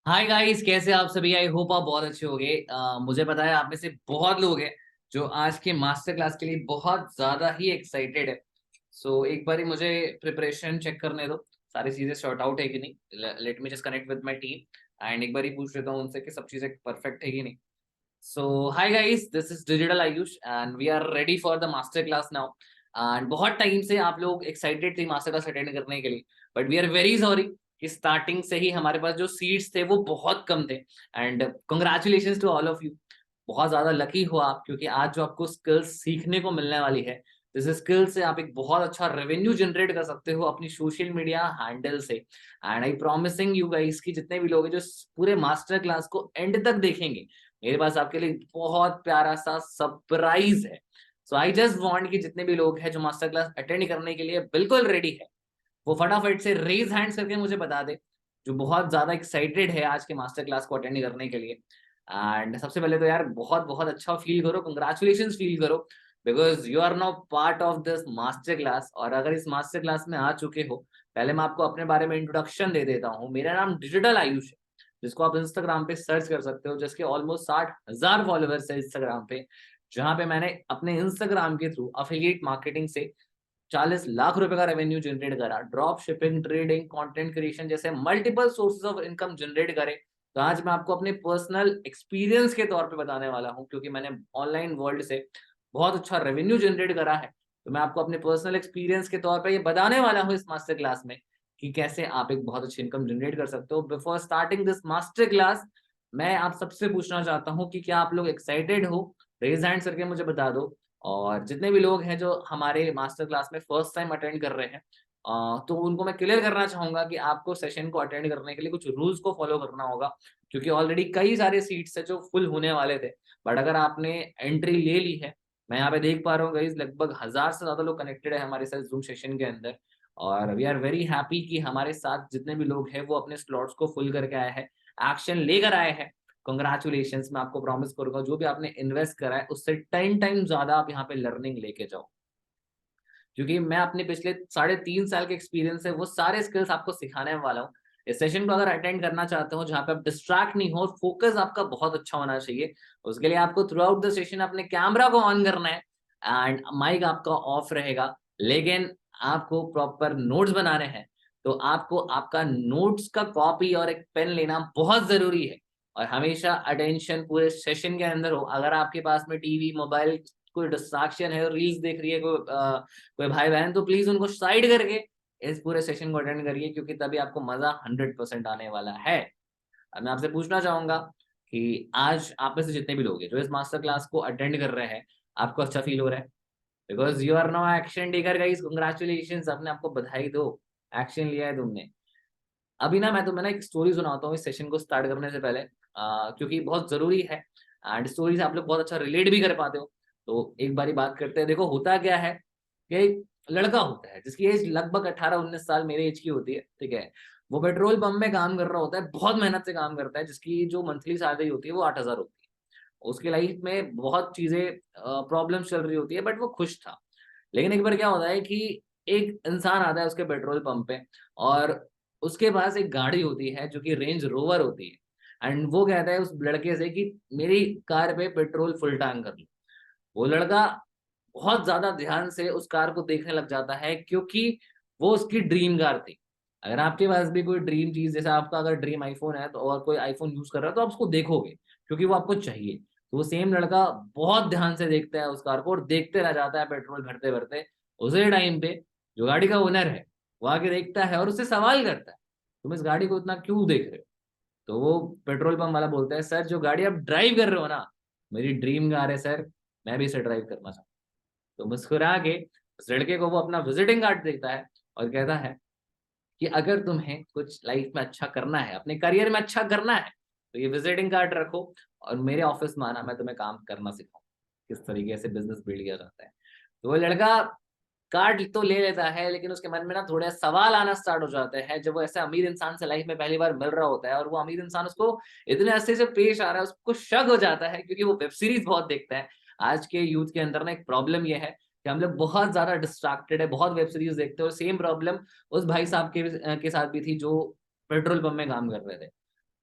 Hi guys, कैसे आप सभी। आई होप आप बहुत अच्छे होंगे। मुझे पता है आप में से बहुत लोग हैं जो आज के मास्टर क्लास के लिए बहुत ज्यादा ही एक्साइटेड है। सो एक बार ही मुझे प्रिपरेशन चेक करने दो, सारी चीजें सॉर्ट आउट है कि नहीं। Let me just connect with my team and एक बार ही पूछ लेता हूँ उनसे कि सब चीजें परफेक्ट है कि नहीं। So hi guys, this is digital Ayush and we are ready for the master class now. And बहुत टाइम से आप लोग एक्साइटेड थे मास्टर क्लास अटेंड करने के लिए, but we are very sorry कि स्टार्टिंग से ही हमारे पास जो सीट्स थे वो बहुत कम थे। And congratulations to all of you. बहुत ज्यादा लकी हो आप, क्योंकि आज जो आपको स्किल्स सीखने को मिलने वाली है, जिस स्किल से आप एक बहुत अच्छा रेवेन्यू जनरेट कर सकते हो अपनी सोशल मीडिया हैंडल से। And I promising you guys कि जितने भी लोग हैं जो पूरे मास्टर क्लास को एंड तक देखेंगे, मेरे पास आपके लिए बहुत प्यारा सा सरप्राइज है। सो आई जस्ट वांट कि जितने भी लोग हैं जो मास्टर क्लास अटेंड करने के लिए बिल्कुल रेडी है, वो फटाफट से रेज हैंड्स करके मुझे बता दे, जो बहुत ज्यादा एक्साइटेड है आज के मास्टर क्लास को अटेंड करने के लिए। एंड सबसे पहले तो यार बहुत बहुत अच्छा फील करो, कंग्रेचुलेशन फील करो, because you are now part of this master class. और अगर इस मास्टर क्लास में आ चुके हो, पहले मैं आपको अपने बारे में इंट्रोडक्शन दे देता हूँ। मेरा नाम डिजिटल आयुष है, जिसको आप इंस्टाग्राम पे सर्च कर सकते हो, जिसके ऑलमोस्ट 60,000 फॉलोअर्स है इंस्टाग्राम पे, जहां पे मैंने अपने इंस्टाग्राम के थ्रू अफिलिएट मार्केटिंग से 40 लाख रुपए का रेवेन्यू जनरेट करा। Drop shipping, trading, content creation जैसे multiple sources of income generate करे। तो आज मैं आपको अपने पर्सनल एक्सपीरियंस के तौर पे बताने वाला हूं, क्योंकि मैंने ऑनलाइन वर्ल्ड से बहुत अच्छा रेवेन्यू जनरेट करा है। तो मैं आपको अपने पर्सनल एक्सपीरियंस के तौर पे ये बताने वाला हूँ इस मास्टर क्लास में कि कैसे आप एक बहुत अच्छी इनकम जनरेट कर सकते हो। Before starting this master class, मैं आप सबसे पूछना चाहता हूँ कि क्या आप लोग एक्साइटेड हो? रेज हैंड करके मुझे बता दो। और जितने भी लोग हैं जो हमारे मास्टर क्लास में फर्स्ट टाइम अटेंड कर रहे हैं, तो उनको मैं क्लियर करना चाहूंगा कि आपको सेशन को अटेंड करने के लिए कुछ रूल्स को फॉलो करना होगा, क्योंकि ऑलरेडी कई सारे सीट्स है जो फुल होने वाले थे। बट अगर आपने एंट्री ले ली है, मैं यहाँ पे देख पा रहा हूँ गाइस, लगभग 1000 से ज्यादा लोग कनेक्टेड है हमारे साथ जूम सेशन के अंदर। और वी आर वेरी हैप्पी कि हमारे साथ जितने भी लोग हैं वो अपने स्लॉट्स को फुल करके आए हैं, एक्शन लेकर आए हैं। कंग्रेचुलेशन। मैं आपको प्रॉमिस करूंगा जो भी आपने इन्वेस्ट करा है उससे 10 टाइम ज्यादा आप यहाँ पे लर्निंग लेके जाओ, क्योंकि मैं अपने पिछले 3.5 साल के एक्सपीरियंस से वो सारे स्किल्स आपको सिखाने वाला हूँ। इस सेशन को अगर अटेंड करना चाहते हो जहाँ पे आप डिस्ट्रैक्ट नहीं हो, फोकस आपका बहुत अच्छा होना चाहिए, उसके लिए आपको थ्रू आउट द सेशन अपने कैमरा को ऑन करना है एंड माइक आपका ऑफ रहेगा। लेकिन आपको प्रॉपर नोट्स बनाने हैं, तो आपको आपका नोट्स का कॉपी और एक पेन लेना बहुत जरूरी है। और हमेशा अटेंशन पूरे सेशन के अंदर हो। अगर आपके पास में टीवी, मोबाइल, कोई डिस्ट्रैक्शन है, रील्स देख रही है कोई भाई बहन, तो प्लीज उनको साइड करके इस पूरे सेशन को अटेंड करिए, क्योंकि तभी आपको मजा 100% आने वाला है। अब मैं आपसे पूछना चाहूंगा कि आज आप में से जितने भी लोग हैं जो इस मास्टर क्लास को अटेंड कर रहे हैं, आपको अच्छा फील हो रहा है? Because you are now action taker guys, congratulation. अपने आपको बधाई दो, एक्शन लिया है तुमने। अभी ना मैं तुम्हें ना एक स्टोरी सुनाता हूँ इस सेशन को स्टार्ट करने से पहले, क्योंकि बहुत जरूरी है एंड स्टोरी से आप लोग बहुत अच्छा रिलेट भी कर पाते हो। तो एक बारी बात करते हैं। देखो होता क्या है कि एक लड़का होता है जिसकी एज लगभग 18-19 साल मेरे एज की होती है, ठीक है। वो पेट्रोल पंप में काम कर रहा होता है, बहुत मेहनत से काम करता है, जिसकी जो मंथली सैलरी होती है वो 8,000 होती है। उसकी लाइफ में बहुत चीजें प्रॉब्लम चल रही होती है, बट वो खुश था। लेकिन एक बार क्या होता है कि एक इंसान आता है उसके पेट्रोल पंप पे, और उसके पास एक गाड़ी होती है जो कि रेंज रोवर होती है। एंड वो कहता है उस लड़के से कि मेरी कार पे पेट्रोल फुल टैंक कर लो। वो लड़का बहुत ज्यादा ध्यान से उस कार को देखने लग जाता है, क्योंकि वो उसकी ड्रीम कार थी। अगर आपके पास भी कोई ड्रीम चीज, जैसे आपका अगर ड्रीम आईफोन है तो, और कोई आईफोन यूज कर रहा है, तो आप उसको देखोगे क्योंकि वो आपको चाहिए। तो वो सेम लड़का बहुत ध्यान से देखता है उस कार को, और देखते रह जाता है पेट्रोल भरते भरते। उसी टाइम पे जो गाड़ी का ओनर है वो आके देखता है और उससे सवाल करता है, तुम इस गाड़ी को इतना क्यों देख रहे हो? तो वो पेट्रोल पंप वाला बोलता है, सर जो गाड़ी आप ड्राइव कर रहे हो ना, मेरी ड्रीम कार है सर, मैं भी इसे ड्राइव करना चाहता हूँ। तो मुस्कुरा के उस लड़के को वो अपना विजिटिंग कार्ड देता है और कहता है कि अगर तुम्हें कुछ लाइफ में अच्छा करना है, अपने करियर में अच्छा करना है, तो ये विजिटिंग कार्ड रखो और मेरे ऑफिस में आना, मैं तुम्हें काम करना सिखाऊं, किस तरीके से बिजनेस बिल्ड किया जाता है। तो वो लड़का कार्ड तो ले लेता है, लेकिन उसके मन में ना थोड़े सवाल आना स्टार्ट हो जाते हैं जब वो ऐसे अमीर इंसान से लाइफ में पहली बार मिल रहा होता है, और वो अमीर इंसान उसको इतने अच्छे से पेश आ रहा है, उसको शक हो जाता है, क्योंकि वो वेब सीरीज बहुत देखता है। आज के यूथ के अंदर ना एक प्रॉब्लम ये है कि हम लोग बहुत ज्यादा डिस्ट्रैक्टेड है, बहुत वेब सीरीज देखते हैं। और सेम प्रॉब्लम उस भाई साहब के साथ भी थी जो पेट्रोल पंप में काम कर रहे थे।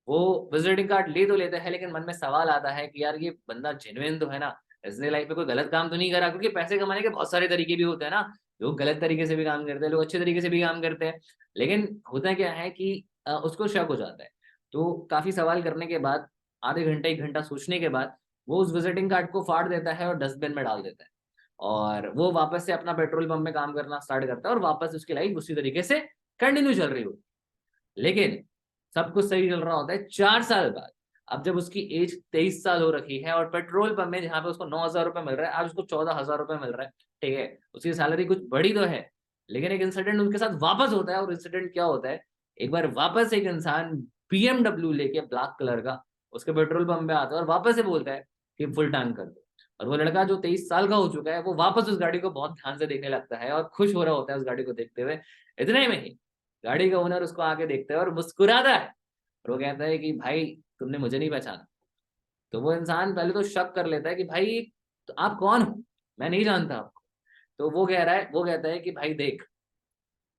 वो विजिटिंग कार्ड ले तो लेते हैं, लेकिन मन में सवाल आता है कि यार ये बंदा जेन्युइन तो है ना, इसने लाइफ में कोई गलत काम तो नहीं करा, क्योंकि पैसे कमाने के बहुत सारे तरीके भी होते हैं ना। लोग गलत तरीके से भी काम करते हैं, लोग अच्छे तरीके से भी काम करते हैं, लेकिन होता क्या है कि उसको शक हो जाता है। तो काफी सवाल करने के बाद, आधे घंटे 1 घंटा सोचने के बाद, वो उस विजिटिंग कार्ड को फाड़ देता है और डस्टबिन में डाल देता है, और वो वापस से अपना पेट्रोल पंप में काम करना स्टार्ट करता है, और वापस उसकी लाइफ उसी तरीके से कंटिन्यू चल रही होती है। लेकिन सब कुछ सही चल रहा होता है 4 साल बाद। अब जब उसकी एज 23 साल हो रखी है और पेट्रोल पंप में जहां पे उसको 9,000 रुपए मिल रहा है, आज उसको 14,000 रुपए मिल रहा है, ठीक है, उसकी सैलरी कुछ बड़ी तो है, लेकिन एक इंसिडेंट उनके साथ वापस होता है। और इंसिडेंट क्या होता है, एक बार वापस एक इंसान BMW लेके ब्लैक कलर का उसके पेट्रोल पंप पे आता है और वापस से बोलता है कि फुल टैंक कर दो। और वो लड़का जो 23 साल का हो चुका है, वो वापस उस गाड़ी को बहुत ध्यान से देखने लगता है और खुश हो रहा होता है उस गाड़ी को देखते हुए। इतने में ही गाड़ी का ओनर उसको आके देखता है और मुस्कुराता है, और वो कहता है कि भाई तुमने मुझे नहीं पहचाना। तो वो इंसान पहले तो शक कर लेता है कि भाई तो आप कौन हो, मैं नहीं जानता आपको। तो वो कहता है कि भाई देख,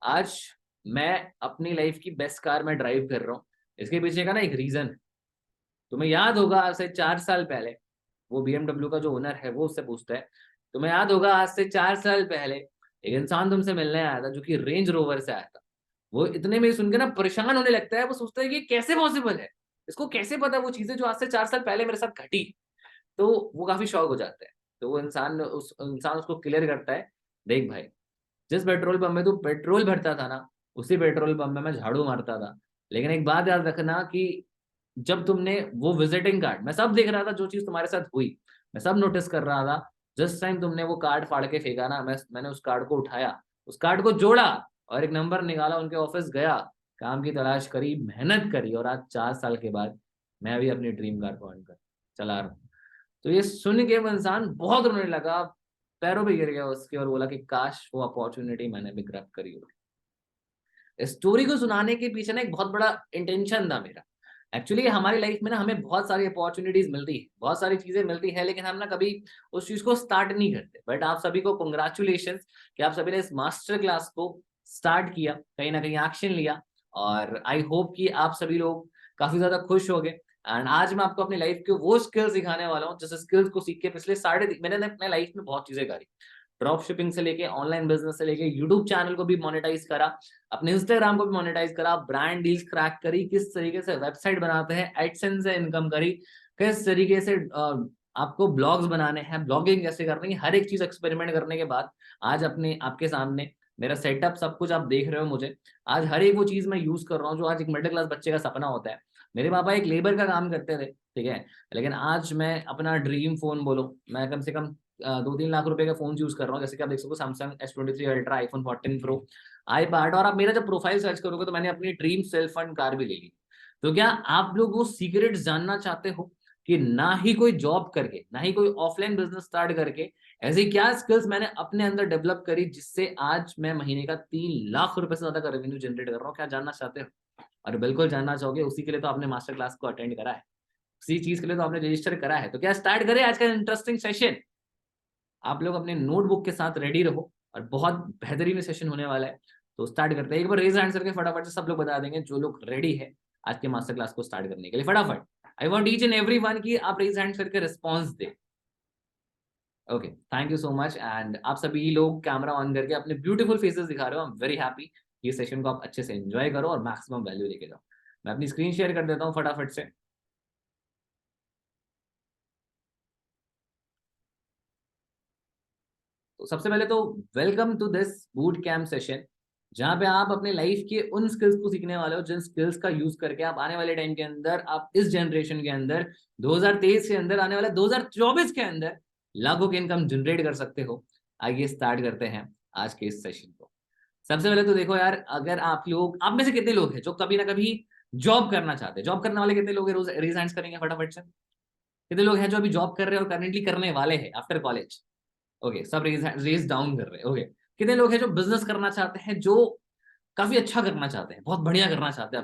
आज मैं अपनी लाइफ की बेस्ट कार में ड्राइव कर रहा हूँ, इसके पीछे का ना एक रीजन है। तुम्हें याद होगा आज से 4 साल पहले, वो BMW का जो ओनर है वो उससे पूछता है, तुम्हें याद होगा आज से 4 साल पहले एक इंसान तुमसे मिलने आया था जो कि रेंज रोवर से आया था। वो इतने में सुन के ना परेशान होने लगता है, वो सोचता है कि कैसे पॉसिबल है, इसको कैसे पता वो चीजें जो आज से 4 साल पहले मेरे साथ घटी। तो वो काफी शॉक हो जाता है। तो वो इंसान उसको क्लियर करता है, देख भाई, जिस पेट्रोल पंप में तू पेट्रोल भरता था ना, उसी पेट्रोल पंप में मैं झाड़ू मारता था। लेकिन एक बात याद रखना कि जब तुमने वो विजिटिंग कार्ड, मैं सब देख रहा था जो चीज तुम्हारे साथ हुई, मैं सब नोटिस कर रहा था। जिस टाइम तुमने वो कार्ड फाड़ के फेंका ना, मैंने उस कार्ड को उठाया, उस कार्ड को जोड़ा और एक नंबर निकाला, उनके ऑफिस गया, काम की तलाश करी, मेहनत करी, और आज 4 साल के बाद मैं भी अपनी ड्रीम कार को ऑन कर चला रहा हूँ। तो ये सुन के वो इंसान बहुत रोने लगा, पैरों पे गिर गया उसके, और बोला कि काश वो अपॉर्चुनिटी मैंने भी ग्रैब करी होती। स्टोरी को सुनाने के पीछे ना एक बहुत बड़ा इंटेंशन था मेरा। एक्चुअली हमारी लाइफ में ना हमें बहुत सारी अपॉर्चुनिटीज मिलती है, बहुत सारी चीजें मिलती है, लेकिन हम ना कभी उस चीज को स्टार्ट नहीं करते। बट आप सभी को कंग्रेचुलेशन कि आप सभी ने इस मास्टर क्लास को स्टार्ट किया, कहीं ना कहीं एक्शन लिया, और आई होप कि आप सभी लोग काफी ज्यादा खुश हो गए। एंड आज मैं आपको अपनी लाइफ के वो स्किल्स सिखाने वाला हूँ जिस स्किल्स को सीख के पिछले मैंने अपने लाइफ में बहुत चीजें करी। ड्रॉप शिपिंग से लेके, ऑनलाइन बिजनेस से लेके, यूट्यूब चैनल को भी मोनेटाइज करा, अपने इंस्टाग्राम को भी मोनेटाइज करा, ब्रांड डील्स क्रैक करी, किस तरीके से वेबसाइट बनाते हैं, एडसेंस से इनकम करी, किस तरीके से आपको ब्लॉग्स बनाने हैं, ब्लॉगिंग कैसे करनी है, हर एक चीज एक्सपेरिमेंट करने के बाद आज अपने आपके सामने मेरा सेटअप सब कुछ आप देख रहे हो मुझे। आज हर एक वो चीज मैं यूज कर रहा हूँ जो आज एक मिडिल क्लास बच्चे का सपना होता है। मेरे पापा एक लेबर का काम करते थे, ठीक है, लेकिन आज मैं अपना ड्रीम फोन बोलो, मैं कम से कम 2-3 लाख रुपए का फोन यूज कर रहा हूँ। जैसे कि आप देख सकते हो Samsung S23 ultra, iPhone 14 pro, iPad, और आप मेरा जब प्रोफाइल सर्च करोगे तो मैंने अपनी ड्रीम सेल्फ फंड कार भी ले ली। तो क्या आप लोग वो सीक्रेट जानना चाहते हो कि ना ही कोई जॉब करके, ना ही कोई ऑफलाइन बिजनेस स्टार्ट करके, ऐसी क्या स्किल्स मैंने अपने अंदर डेवलप करी जिससे आज मैं महीने का 3 लाख रुपए से ज्यादा का रेवेन्यू जनरेट कर रहा हूँ? क्या जानना चाहते हो? और बिल्कुल जानना चाहोगे, उसी के लिए तो आपने मास्टर क्लास को अटेंड करा है, उसी चीज के लिए तो आपने रजिस्टर करा है। तो क्या स्टार्ट करें आज का इंटरेस्टिंग सेशन? आप लोग अपने नोटबुक के साथ रेडी रहो, और बहुत बेहतरीन सेशन होने वाला है। तो स्टार्ट करते हैं। एक बार रेज हैंड करके फटाफट से सब लोग बता देंगे जो लोग रेडी है आज के मास्टर क्लास को स्टार्ट करने के लिए, फटाफट। I want each and every one की आप रेज हैंड करके response they. Okay, thank you so much. And आप सभी लोग कैमरा ऑन करके अपने ब्यूटीफुल फेसेस दिखा रहे हो, आई एम वेरी हैप्पी। ये सेशन को आप अच्छे से एंजॉय करो और मैक्सिमम वैल्यू लेके जाओ। मैं अपनी स्क्रीन शेयर कर देता हूँ फटाफट से। तो सबसे पहले तो welcome to this boot camp session, जहां पे आप अपने लाइफ के उन स्किल्स को सीखने वाले हो जिन स्किल्स का यूज करके आप आने वाले टाइम के अंदर, आप इस जनरेशन के अंदर, 2023 के अंदर, आने वाले 2024 के अंदर लाखों की इनकम जनरेट कर सकते हो। आइए स्टार्ट करते हैं आज के इस सेशन को। सबसे पहले तो देखो यार, अगर आप लोग, आप में से कितने लोग हैं जो कभी ना कभी जॉब करना चाहते हैं? जॉब करने वाले कितने लोग हैं? रोज रेज हैंड्स करेंगे फटाफट से। कितने लोग हैं जो अभी जॉब कर रहे हैं और करंटली करने वाले हैं आफ्टर कॉलेज? ओके, सब रेज डाउन कर रहे हैं। ओके, कितने लोग हैं जो बिजनेस करना चाहते हैं, जो काफी अच्छा करना चाहते हैं, बहुत बढ़िया करना चाहते हैं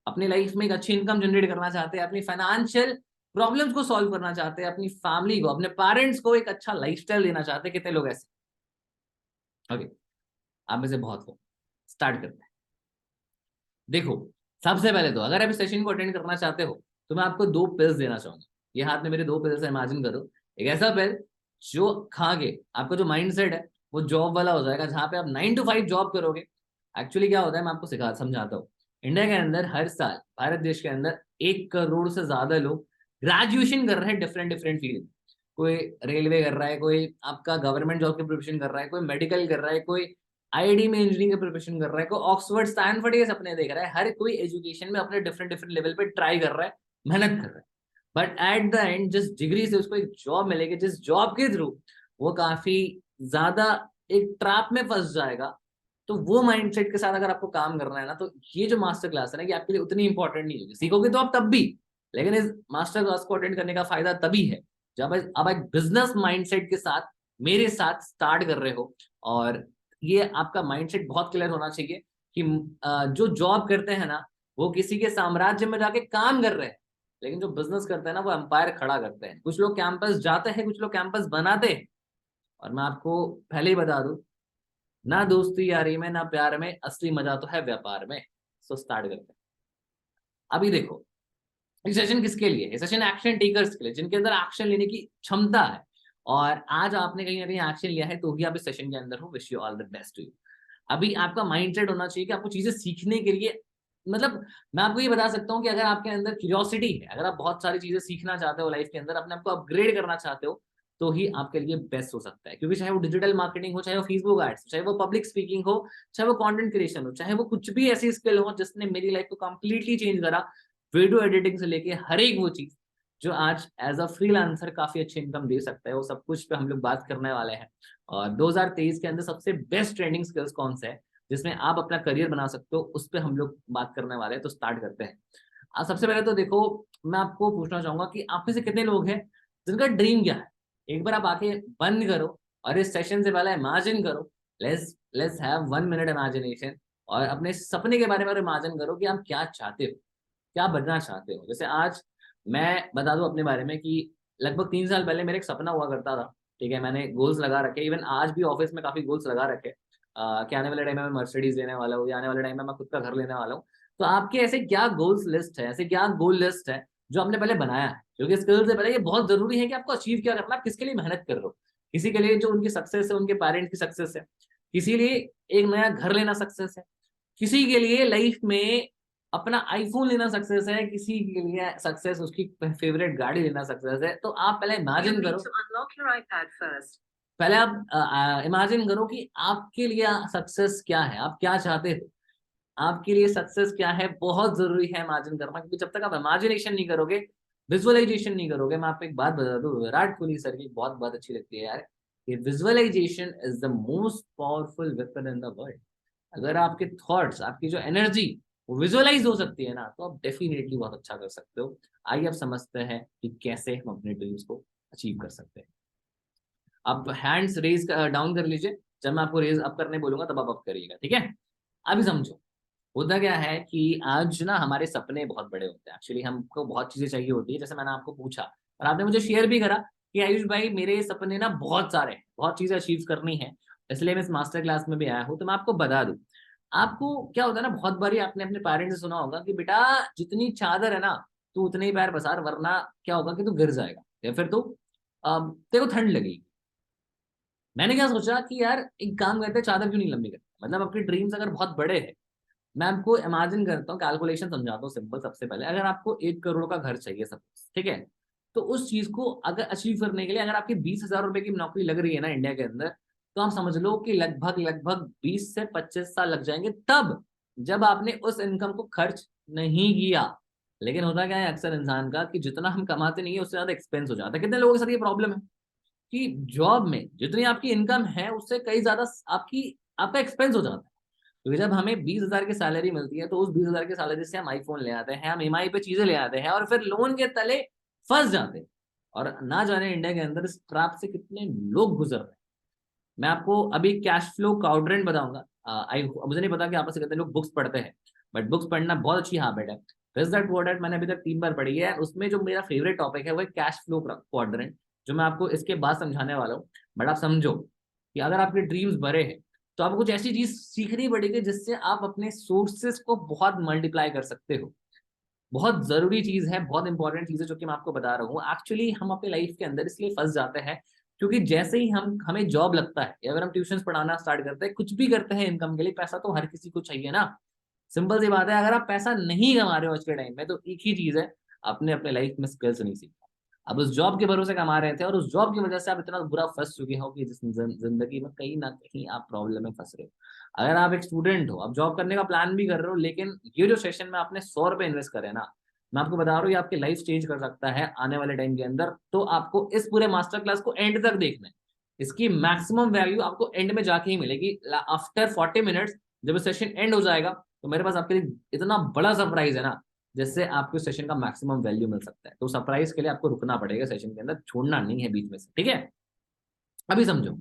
अपनी लाइफ में एक अच्छी इनकम जनरेट करना चाहते हैं, अपनी फाइनेंशियल प्रॉब्लम्स को सॉल्व करना चाहते हैं, अपनी फैमिली को, अपने पेरेंट्स को एक अच्छा लाइफस्टाइल देना चाहते हैं? कितने लोग ऐसे? ओके, आप में से बहुत हो। स्टार्ट करते हैं। देखो, सबसे पहले तो अगर आप इस सेशन को अटेंड करना चाहते हो तो मैं आपको 2 पिल्स देना चाहूंगा। ये हाथ में मेरे 2 पिल्स है, इमेजिन करो। एक ऐसा पिल जो खा के आपका जो माइंड सेट है वो जॉब वाला हो जाएगा, जहां पे आप 9 to 5 जॉब करोगे। एक्चुअली क्या होता है, मैं आपको समझाता हूँ। इंडिया के अंदर हर साल, भारत देश के अंदर 1 करोड़ से ज्यादा लोग ग्रेजुएशन कर रहे हैं डिफरेंट डिफरेंट फील्ड। कोई रेलवे कर रहा है, कोई आपका गवर्नमेंट जॉब की प्रिपरेशन कर रहा है, कोई मेडिकल कर रहा है, कोई आईआईटी में इंजीनियरिंग की प्रिपरेशन कर रहा है, कोई ऑक्सफोर्ड स्टैनफोर्ड के सपने देख रहा है। हर कोई एजुकेशन में अपने डिफरेंट डिफरेंट लेवल पे ट्राई कर रहा है, मेहनत कर रहा है। बट एट द एंड जिस डिग्री से उसको एक जॉब मिलेगी, जिस जॉब के थ्रू वो काफी ज्यादा एक ट्रैप में फंस जाएगा, तो वो माइंडसेट के साथ अगर आपको काम करना है ना, तो ये जो मास्टर क्लास है ना, ये आपके लिए उतनी इंपॉर्टेंट नहीं होगी। सीखोगे तो आप तब भी, लेकिन इस मास्टर क्लास को अटेंड करने का फायदा तभी है जब आप एक बिजनेस माइंडसेट के साथ मेरे साथ स्टार्ट कर रहे हो। और ये आपका माइंडसेट बहुत क्लियर होना चाहिए कि जो जॉब करते हैं ना, वो किसी के साम्राज्य में जाके काम कर रहे हैं, लेकिन जो बिजनेस करते हैं ना, वो एम्पायर खड़ा करते हैं। कुछ लोग कैंपस जाते हैं, कुछ लोग कैंपस बनाते हैं। और मैं आपको पहले ही बता दूं, ना दोस्ती यारी में ना प्यार में, असली मजा तो है व्यापार में। सो स्टार्ट करते हैं। अभी देखो, ये सेशन किसके लिए है? सेशन एक्शन टेकर्स के लिए, जिनके अंदर एक्शन लेने की क्षमता है। और आज आपने कहीं ना कहीं एक्शन लिया है, तो ही आप इस सेशन के अंदर हो। Wish you all the best to you. अभी आपका माइंडसेट होना चाहिए कि आपको चीजें सीखने के लिए, मतलब मैं आपको ये बता सकता हूँ कि अगर आपके अंदर क्यूरियोसिटी है, अगर आप बहुत सारी चीजें सीखना चाहते हो लाइफ के अंदर, अपने आप को अपग्रेड करना चाहते हो, तो ही आपके लिए बेस्ट हो सकता है। क्योंकि चाहे वो डिजिटल मार्केटिंग हो, चाहे वो फेसबुक एड्स, चाहे वो पब्लिक स्पीकिंग हो, चाहे वो कंटेंट क्रिएशन हो, चाहे वो कुछ भी ऐसी स्किल हो जिसने मेरी लाइफ को कंप्लीटली चेंज करा, वीडियो एडिटिंग से लेके हर एक वो चीज जो आज एज अ फ्रीलांसर काफी अच्छी इनकम दे सकता है, वो सब कुछ पे हम लोग बात करने वाले हैं। और 2023 के अंदर सबसे बेस्ट ट्रेंडिंग स्किल्स कौन से है जिसमें आप अपना करियर बना सकते हो, उस पर हम लोग बात करने वाले हैं। तो स्टार्ट करते हैं। सबसे पहले तो देखो, मैं आपको पूछना चाहूंगा कि आप में से कितने लोग हैं जिनका ड्रीम क्या है। एक बार आप आंखें बंद करो और इस सेशन से पहले इमेजिन करो। Let's have 1 minute imagination. और अपने सपने के बारे में इमेजिन करो कि आप क्या चाहते हो, क्या बनना चाहते हो। जैसे आज मैं बता दूं अपने बारे में कि लगभग 3 साल पहले मेरा एक सपना हुआ करता था। ठीक है, मैंने गोल्स लगा रखे, इवन आज भी ऑफिस में काफी गोल्स लगा रखे कि आने वाले टाइम में मैं मर्सिडीज लेने वाला हूँ, या आने वाले टाइम में मैं खुद का घर लेने वाला हूँ। तो आपके ऐसे क्या गोल्स लिस्ट है, ऐसे क्या गोल लिस्ट है जो आपने पहले बनाया है? क्योंकि स्किल से पहले ये बहुत जरूरी है कि आपको अचीव क्या करना है, आप किसके लिए मेहनत कर रहे हो। किसी के लिए जो उनकी सक्सेस है, उनके पेरेंट्स की सक्सेस है। किसी लिए एक नया घर लेना सक्सेस है। किसी के लिए लाइफ में अपना आईफोन लेना सक्सेस है। किसी के लिए सक्सेस उसकी फेवरेट गाड़ी लेना सक्सेस है। तो आप पहले इमेजिन करो, पहले आप इमेजिन करो कि आपके लिए सक्सेस क्या है, आप क्या चाहते हो, आपके लिए सक्सेस क्या है। बहुत जरूरी है इमेजिन करना, क्योंकि जब तक आप इमेजिनेशन नहीं करोगे, विजुअलाइजेशन नहीं करोगे। मैं आपको एक बात बता दूं, विराट कोहली सर की बहुत बात अच्छी लगती है यार, कि visualization is the most powerful weapon in the world. अगर आपके थॉट्स, आपकी जो एनर्जी वो विजुअलाइज हो सकती है ना, तो आप डेफिनेटली बहुत अच्छा कर सकते हो। आइए अब समझते हैं कि कैसे हम अपने ड्रीम्स को अचीव कर सकते हैं। आप हैंड्स रेज डाउन कर लीजिए, जब मैं आपको रेज अप करने बोलूंगा तब आप अप करिएगा, ठीक है। अभी समझो, होता क्या है कि आज ना हमारे सपने बहुत बड़े होते हैं। एक्चुअली हमको बहुत चीजें चाहिए होती है, जैसे मैंने आपको पूछा और आपने मुझे शेयर भी करा कि आयुष भाई मेरे सपने ना बहुत सारे हैं, बहुत चीजें अचीव करनी है, इसलिए मैं इस मास्टर क्लास में भी आया हूँ। तो मैं आपको बता दूं, आपको क्या होता है ना, बहुत बारी आपने अपने पेरेंट्स से सुना होगा कि बेटा जितनी चादर है ना, तू उतने ही पैर पसार, वरना क्या होगा कि तू गिर जाएगा, या फिर तू तेरे को ठंड लगेगी। मैंने क्या सोचा कि यार एक काम करते हैं, चादर क्यों नहीं लंबी करते। मतलब आपके ड्रीम्स अगर बहुत बड़े हैं, मैं आपको इमेजिन करता हूँ, कैलकुलेशन समझाता हूँ सिंपल। सबसे पहले अगर आपको 1 करोड़ का घर चाहिए सब, ठीक है, तो उस चीज को अगर अचीव करने के लिए अगर आपकी 20,000 रुपए की नौकरी लग रही है ना इंडिया के अंदर, तो आप समझ लो कि लगभग लगभग 20 से 25 साल लग जाएंगे, तब जब आपने उस इनकम को खर्च नहीं किया। लेकिन होता क्या है अक्सर इंसान का, कि जितना हम कमाते नहीं है उससे ज्यादा एक्सपेंस हो जाता है। कितने लोगों के साथ ये प्रॉब्लम है कि जॉब में जितनी आपकी इनकम है उससे कई ज्यादा आपकी आपका एक्सपेंस हो जाता है। क्योंकि जब हमें 20,000 की सैलरी मिलती है, तो उस 20,000 की सैलरी से हम आईफोन ले आते हैं, हम ईएमआई पे चीजें ले आते हैं, और फिर लोन के तले फंस जाते हैं। और ना जाने इंडिया के अंदर इस ट्रैप से कितने लोग गुजर रहे हैं। मैं आपको अभी कैश फ्लो क्वाड्रेंट बताऊंगा। आई मुझे नहीं पता कि आपस में कितने लोग बुक्स पढ़ते हैं, बट बुक्स पढ़ना बहुत अच्छी हैबिट है। दिस दैट क्वाड्रेंट मैंने अभी तक 3 बार पढ़ी है। उसमें जो मेरा फेवरेट टॉपिक है वो है कैश फ्लो क्वाड्रेंट, जो मैं आपको इसके बाद समझाने वाला हूँ। बट आप समझो कि अगर आपके ड्रीम्स बड़े हैं, तो आपको कुछ ऐसी चीज सीखनी पड़ेगी जिससे आप अपने सोर्सेस को बहुत मल्टीप्लाई कर सकते हो। बहुत जरूरी चीज है, बहुत इंपॉर्टेंट चीज है जो कि मैं आपको बता रहा हूँ। एक्चुअली हम अपने लाइफ के अंदर इसलिए फंस जाते हैं क्योंकि जैसे ही हमें जॉब लगता है या अगर हम ट्यूशन पढ़ाना स्टार्ट करते हैं, कुछ भी करते हैं इनकम के लिए, पैसा तो हर किसी को चाहिए ना। सिंपल सी बात है, अगर आप पैसा नहीं कमा रहे हो आज के टाइम में, तो एक ही चीज है, आपने अपने लाइफ में स्किल्स नहीं सीखा। अब उस जॉब के भरोसे कमा रहे थे और उस जॉब की वजह से आप इतना बुरा फंस चुके हो कि जिस जिंदगी में कहीं ना कहीं आप प्रॉब्लम में फंस रहे हो। अगर आप एक स्टूडेंट हो, आप जॉब करने का प्लान भी कर रहे हो, लेकिन ये जो सेशन में आपने 100 रुपए इन्वेस्ट करे ना, मैं आपको बता रहा हूँ ये आपकी लाइफ चेंज कर सकता है आने वाले टाइम के अंदर। तो आपको इस पूरे मास्टर क्लास को एंड तक देखना है। इसकी मैक्सिमम वैल्यू आपको एंड में जाके ही मिलेगी। आफ्टर 40 मिनट्स जब सेशन एंड हो जाएगा, तो मेरे पास आपके लिए इतना बड़ा सरप्राइज है ना, जिससे आपको सेशन का मैक्सिमम वैल्यू मिल सकता है। तो सरप्राइज के लिए आपको रुकना पड़ेगा सेशन के अंदर, छोड़ना नहीं है बीच में से, ठीक है। अभी समझो,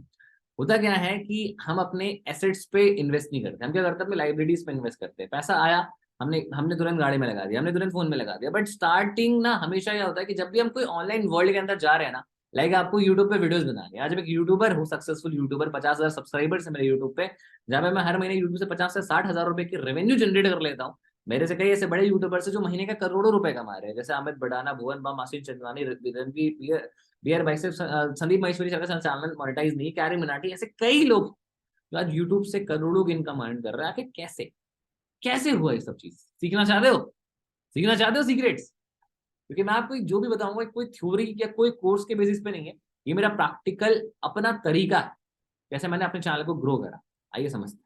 होता क्या है कि हम अपने एसेट्स पे इन्वेस्ट नहीं करते। हम क्या करते हैं, अपने लाइब्रेरीज पे इन्वेस्ट करते हैं। पैसा आया, हमने हमने तुरंत गाड़ी में लगा दिया, हमने तुरंत फोन में लगा दिया। बट स्टार्टिंग ना हमेशा यह होता है कि जब भी हम कोई ऑनलाइन वर्ल्ड के अंदर जा रहे हैं ना, लाइक आपको यूट्यूब पे वीडियोस बनानी है। आज मैं एक यूट्यूबर हूँ, सक्सेसफुल यूट्यूबर, 50,000 सब्सक्राइबर्स है मेरे यूट्यूब पे, जहाँ पे मैं हर महीने यूट्यूब से 50 से 60 हजार रुपए की रेवेन्यू जनरेट कर लेता हूँ। मेरे से कई ऐसे बड़े यूट्यूबर्स हैं जो महीने का करोड़ों रुपए कमा रहे हैं, जैसे अमित बडाना, भुवन बम, आशीष चंदवानी, रणवीर बियर भाई से, संदीप महेश्वरी सर का चैनल मोनेटाइज नहीं, कैरी मिनाटी, ऐसे कई लोग जो आज यूट्यूब से करोड़ों की इनकम अर्न कर रहे हैं। आखिर कैसे कैसे हुआ ये सब चीज? सीखना चाहते हो? सीखना चाहते हो सीक्रेट्स? क्योंकि मैं आपको जो भी बताऊंगा कोई थ्योरी या कोई कोर्स के बेसिस पे नहीं है, ये मेरा प्रैक्टिकल अपना तरीका है, कैसे मैंने अपने चैनल को ग्रो करा। आइए समझते हैं।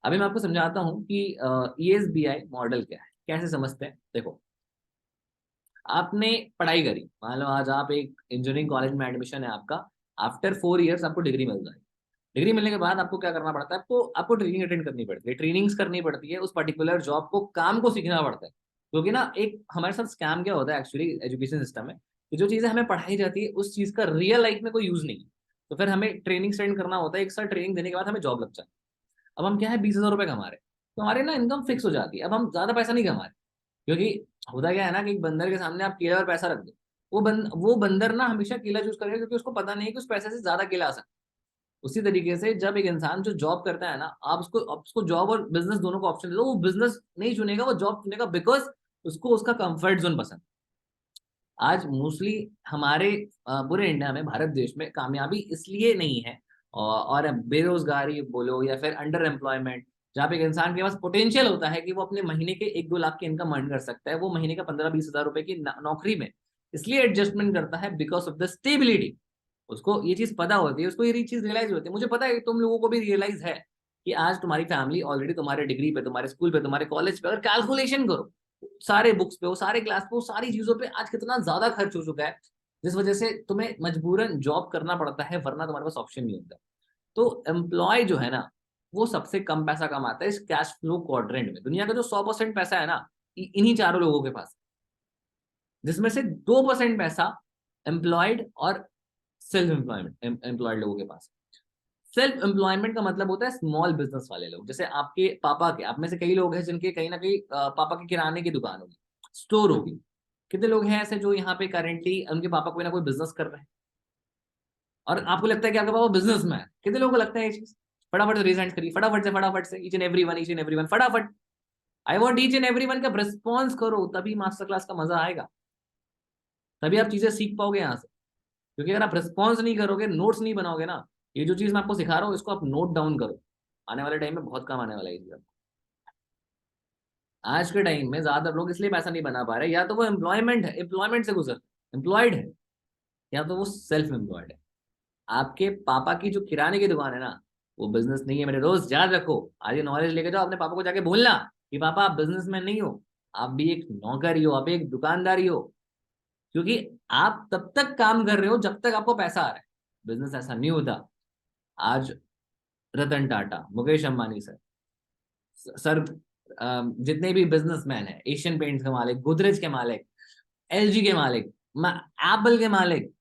अभी मैं आपको समझाता हूँ कि ESBI मॉडल क्या है, कैसे समझते हैं। देखो, आपने पढ़ाई करी, मान लो आज आप एक इंजीनियरिंग कॉलेज में एडमिशन है आपका, आफ्टर 4 इयर्स आपको डिग्री मिल जाए। डिग्री मिलने के बाद आपको क्या करना पड़ता है, आपको आपको ट्रेनिंग अटेंड करनी पड़ती है, ट्रेनिंग्स करनी पड़ती है, उस पर्टिकुलर जॉब को, काम को सीखना पड़ता है। क्योंकि ना एक हमारे साथ स्कैम क्या होता है एक्चुअली एजुकेशन सिस्टम में, कि जो चीजें हमें पढ़ाई जाती है उस चीज का रियल लाइफ में कोई यूज नहीं है। तो फिर हमें ट्रेनिंग स्टेंड करना होता है, एक साल ट्रेनिंग देने के बाद हमें जॉब लग जाती है। अब हम क्या है, 20,000 रुपए कमा रहे हैं, तो हमारे ना इनकम फिक्स हो जाती है। अब हम ज्यादा पैसा नहीं कमा रहे, क्योंकि होता क्या है ना कि एक बंदर के सामने आप केला और पैसा रख दो, वो बंदर ना हमेशा केला चूज करेगा, क्योंकि उसको पता नहीं है कि उस पैसे से ज्यादा केला आ सकता है। उसी तरीके से जब एक इंसान जो जॉब करता है ना, आप उसको जॉब और बिजनेस दोनों को ऑप्शन दे दो, वो बिजनेस नहीं चुनेगा, वो जॉब चुनेगा, बिकॉज उसको उसका कंफर्ट जोन पसंद। आज मोस्टली हमारे पूरे इंडिया में, भारत देश में कामयाबी इसलिए नहीं है, और बेरोजगारी बोलो या फिर अंडर एम्प्लॉयमेंट, जहाँ पे एक इंसान के पास पोटेंशियल होता है कि वो अपने महीने के 1-2 लाख की इनकम अर्न कर सकता है, वो महीने का 15-20 हजार रुपए की नौकरी में इसलिए एडजस्टमेंट करता है बिकॉज ऑफ द स्टेबिलिटी। उसको ये चीज पता होती है, उसको ये चीज रियलाइज होती है। मुझे पता है तुम लोगों को भी रियलाइज है कि आज तुम्हारी फैमिली ऑलरेडी तुम्हारे डिग्री पे, तुम्हारे स्कूल पे, तुम्हारे कॉलेज पे, अगर कैलकुलेशन करो, सारे बुक्स पे, वो सारे क्लास पे, वो सारी चीजों पे आज कितना ज्यादा खर्च हो चुका है, जिस वजह से तुम्हें मजबूरन जॉब करना पड़ता है, वरना तुम्हारे पास ऑप्शन नहीं होता। तो एम्प्लॉय जो है ना, वो सबसे कम पैसा कमाता है इस कैश फ्लो क्वाड्रेंट में। दुनिया का जो 100% पैसा है ना, इन्हीं चारों लोगों के पास, जिसमें से 2% पैसा एम्प्लॉयड और सेल्फ एम्प्लॉयमेंट एम्प्लॉयड लोगों के पास। सेल्फ एम्प्लॉयमेंट का मतलब होता है स्मॉल बिजनेस वाले लोग, जैसे आपके पापा के, आप में से कई लोग हैं जिनके कहीं ना कहीं पापा की किराने की दुकान होगी, स्टोर होगी। कितने लोग हैं ऐसे जो यहाँ पे करेंटली उनके पापा कोई ना कोई बिजनेस कर रहे हैं, और आपको लगता है कि आपका पापा बिजनेस में है। कितने लोगों को लगता है ये चीज? फटाफट से रेज हैंड करिए, फटाफट से ईच एंड एवरी वन फटाफट। I want each and every one का रिस्पॉन्स करो, तभी मास्टर क्लास का मजा आएगा, तभी आप चीजें सीख पाओगे यहाँ से। क्योंकि अगर आप रिस्पॉन्स नहीं करोगे, नोट्स नहीं बनाओगे ना, ये जो चीज मैं आपको सिखा रहा हूँ इसको आप नोट डाउन करो, आने वाले टाइम में बहुत काम आने वाला है ये चीज। आज के टाइम में ज्यादातर लोग इसलिए पैसा नहीं बना पा रहे, या तो वो एम्प्लॉयमेंट है, एम्प्लॉयमेंट से गुजर एम्प्लॉयड है, या तो वो सेल्फ एम्प्लॉयड है। आपके पापा की जो किराने की दुकान है ना, वो बिजनेस नहीं है मेरे दोस्त, याद रखो। आज ये नॉलेज लेके जाओ, अपने पापा को जाके बोलना कि पापा आप बिजनेसमैन नहीं हो, आप भी एक नौकर ही हो, आप एक दुकानदार ही हो। क्योंकि आप तब तक काम कर रहे हो जब तक आपको पैसा आ रहा है। बिजनेस ऐसा नहीं होता। आज रतन टाटा, मुकेश अंबानी सर, सर जितने भी बिजनेसमैन है, एशियन पेंट्स के मालिक, गोदरेज के मालिक, LG के मालिक, एप्पल के मालिक,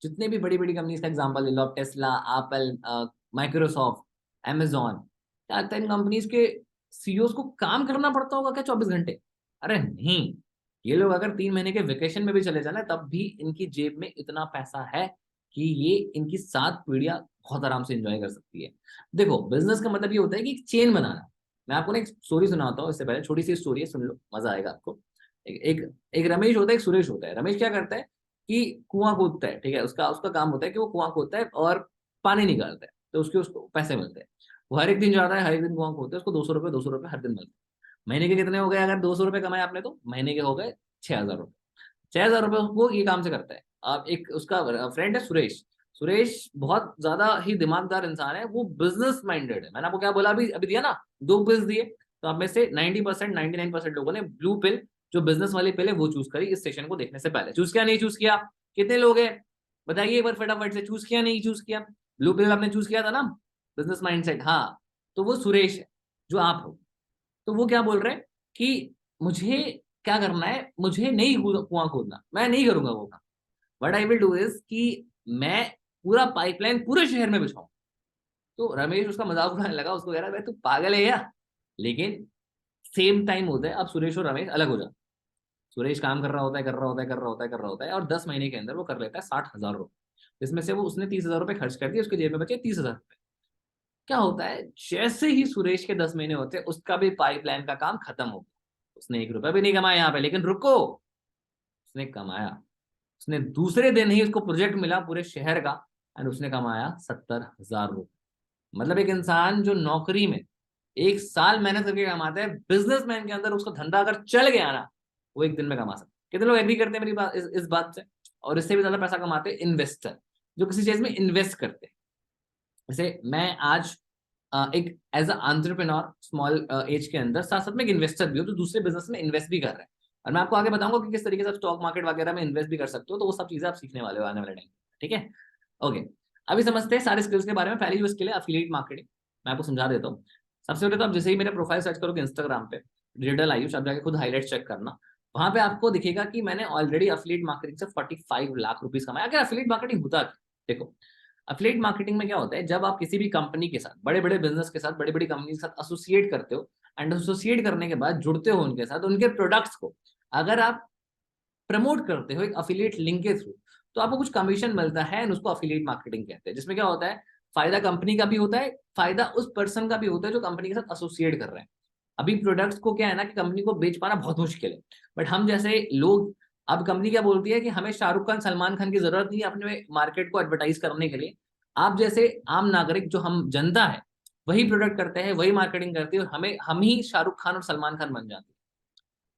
जितने भी बड़ी बड़ी कंपनीज का एग्जांपल ले लो, टेस्ला, एप्पल, माइक्रोसॉफ्ट, amazon, क्या लगता है इन कंपनीज के CEOs को काम करना पड़ता होगा क्या 24 घंटे? अरे नहीं। ये लोग अगर 3 महीने के वेकेशन में भी चले जाए ना, तब भी इनकी जेब में इतना पैसा है कि ये इनकी 7 पीढ़ियां बहुत आराम से एंजॉय कर सकती है। देखो बिजनेस का मतलब ये होता है कि एक चेन बनाना। मैं आपको ना एक स्टोरी सुनाता हूँ, इससे पहले छोटी सी स्टोरी है, सुन लो, मजा आएगा आपको। एक एक, एक रमेश होता है, एक सुरेश होता है। रमेश क्या करता है कि कुआं खोदता है, ठीक है, उसका उसका काम होता है कि वो कुआं खोदता है और पानी निकालता है, तो उसके उसको पैसे मिलते हैं। वो हर एक दिन जाता है, हर एक दिन कुआं खोदता है, उसको 200 रुपये 200 रुपये हर दिन मिलते हैं। महीने के कितने हो गए? अगर 200 रुपये कमाए आपने तो महीने के हो गए 6,000 रुपये। 6,000 रुपये वो ये काम से करता है। अब एक उसका फ्रेंड है सुरेश। सुरेश बहुत ज्यादा ही दिमागदार इंसान है, वो बिजनेस माइंडेड है। मैंने आपको क्या बोला, अभी अभी दिया ना, 2 पिल्स दिए, तो आप में से 90% 99% लोगों ने ब्लू पिल, जो बिजनेस वाली पिल है, वो चूज करी इस सेशन को देखने से पहले। चूज किया नहीं चूज किया? कितने लोग हैं बताइए एक बार फटाफट से, चूज किया नहीं चूज किया? ब्लू पिल आपने चूज किया था ना, बिजनेस माइंडसेट, हाँ। तो वो सुरेश है जो आप हो। तो वो क्या बोल रहे हैं कि मुझे क्या करना है, मुझे नहीं कुआं खोदना, मैं नहीं करूंगा वो काम। What I will do is कि मैं पूरा पाइपलाइन पूरे शहर में बिछाऊं। तो रमेश उसका मजाक उड़ाने लगा, उसको कह रहा है भाई तू पागल है क्या? लेकिन सेम टाइम होता है, अब सुरेश और रमेश अलग हो जाते। सुरेश काम कर रहा होता है, कर रहा होता है, कर रहा होता है, कर रहा होता है, और 10 महीने के अंदर वो कर लेता है 60,000 रुपये। जिसमें से वो उसने 30,000 रुपये खर्च कर दिए, उसके जेब में बचे 30,000 रुपये। क्या होता है, जैसे ही सुरेश के 10 महीने होते हैं, उसका भी पाइपलाइन का काम खत्म हो गया। उसने 1 रुपया भी नहीं कमाया यहाँ पे, लेकिन रुको, उसने कमाया। उसने दूसरे दिन ही उसको प्रोजेक्ट मिला पूरे शहर का, एंड उसने कमाया 70,000 रुपये। मतलब एक इंसान जो नौकरी में 1 साल मेहनत करके कमाता है, बिजनेसमैन के अंदर उसका धंधा अगर चल गया ना, वो एक दिन में कमा सकता है। कितने लोग एग्री करते हैं मेरी बात, इस बात से? और इससे भी ज्यादा पैसा कमाते हैं इन्वेस्टर, जो किसी चीज में इन्वेस्ट करते हैं। जैसे मैं आज एक as a entrepreneur small age के अंदर, साथ साथ में एक इन्वेस्टर भी हूँ, तो दूसरे बिजनेस में इन्वेस्ट भी कर रहे हैं। और मैं आपको आगे बताऊंगा कि किस तरीके से आप स्टॉक मार्केट वगैरह में इन्वेस्ट भी कर सकते हो, तो वो सब चीजें आप सीखने वाले हो आने वाले टाइम। ठीक है, ओके। अभी समझते हैं सारे स्किल्स के बारे में। पहली जो स्किल है अफिलिएट मार्केटिंग, मैं आपको समझा देता हूँ। सबसे पहले तो आप जैसे ही मेरा प्रोफाइल सर्च करोगे इंस्टाग्राम पे, डिजिटल आयुष, आप जाके खुद हाईलाइट चेक करना। वहां पे आपको दिखेगा कि मैंने ऑलरेडी अफिलिएट मार्केटिंग से 45 लाख रुपीज कमाया। अगर अफिलिएट मार्केटिंग होता है, देखो अफिलिएट मार्केटिंग में क्या होता है, जब आप किसी भी कंपनी के साथ, बड़े बड़े बिजनेस के साथ, बड़ी बड़ी कंपनी के साथ एसोसिएट करते हो, एंड एसोसिएट करने के बाद जुड़ते हो उनके साथ, उनके प्रोडक्ट्स को अगर आप प्रमोट करते हो एक अफिलिएट लिंक के थ्रू, तो आपको कुछ कमीशन मिलता है, एंड उसको अफिलिएट मार्केटिंग कहते हैं। जिसमें क्या होता है, फायदा कंपनी का भी होता है, फायदा उस पर्सन का भी होता है जो कंपनी के साथ एसोसिएट कर रहे हैं। अभी प्रोडक्ट्स को क्या है ना कि कंपनी को बेच पाना बहुत मुश्किल है, बट हम जैसे लोग, अब कंपनी क्या बोलती है कि हमें शाहरुख खान सलमान खान की जरूरत नहीं है अपने मार्केट को एडवर्टाइज करने के लिए। आप जैसे आम नागरिक, जो हम जनता है, वही प्रोडक्ट करते हैं, वही मार्केटिंग करती है, और हमें हम ही शाहरुख खान और सलमान खान बन जाते हैं।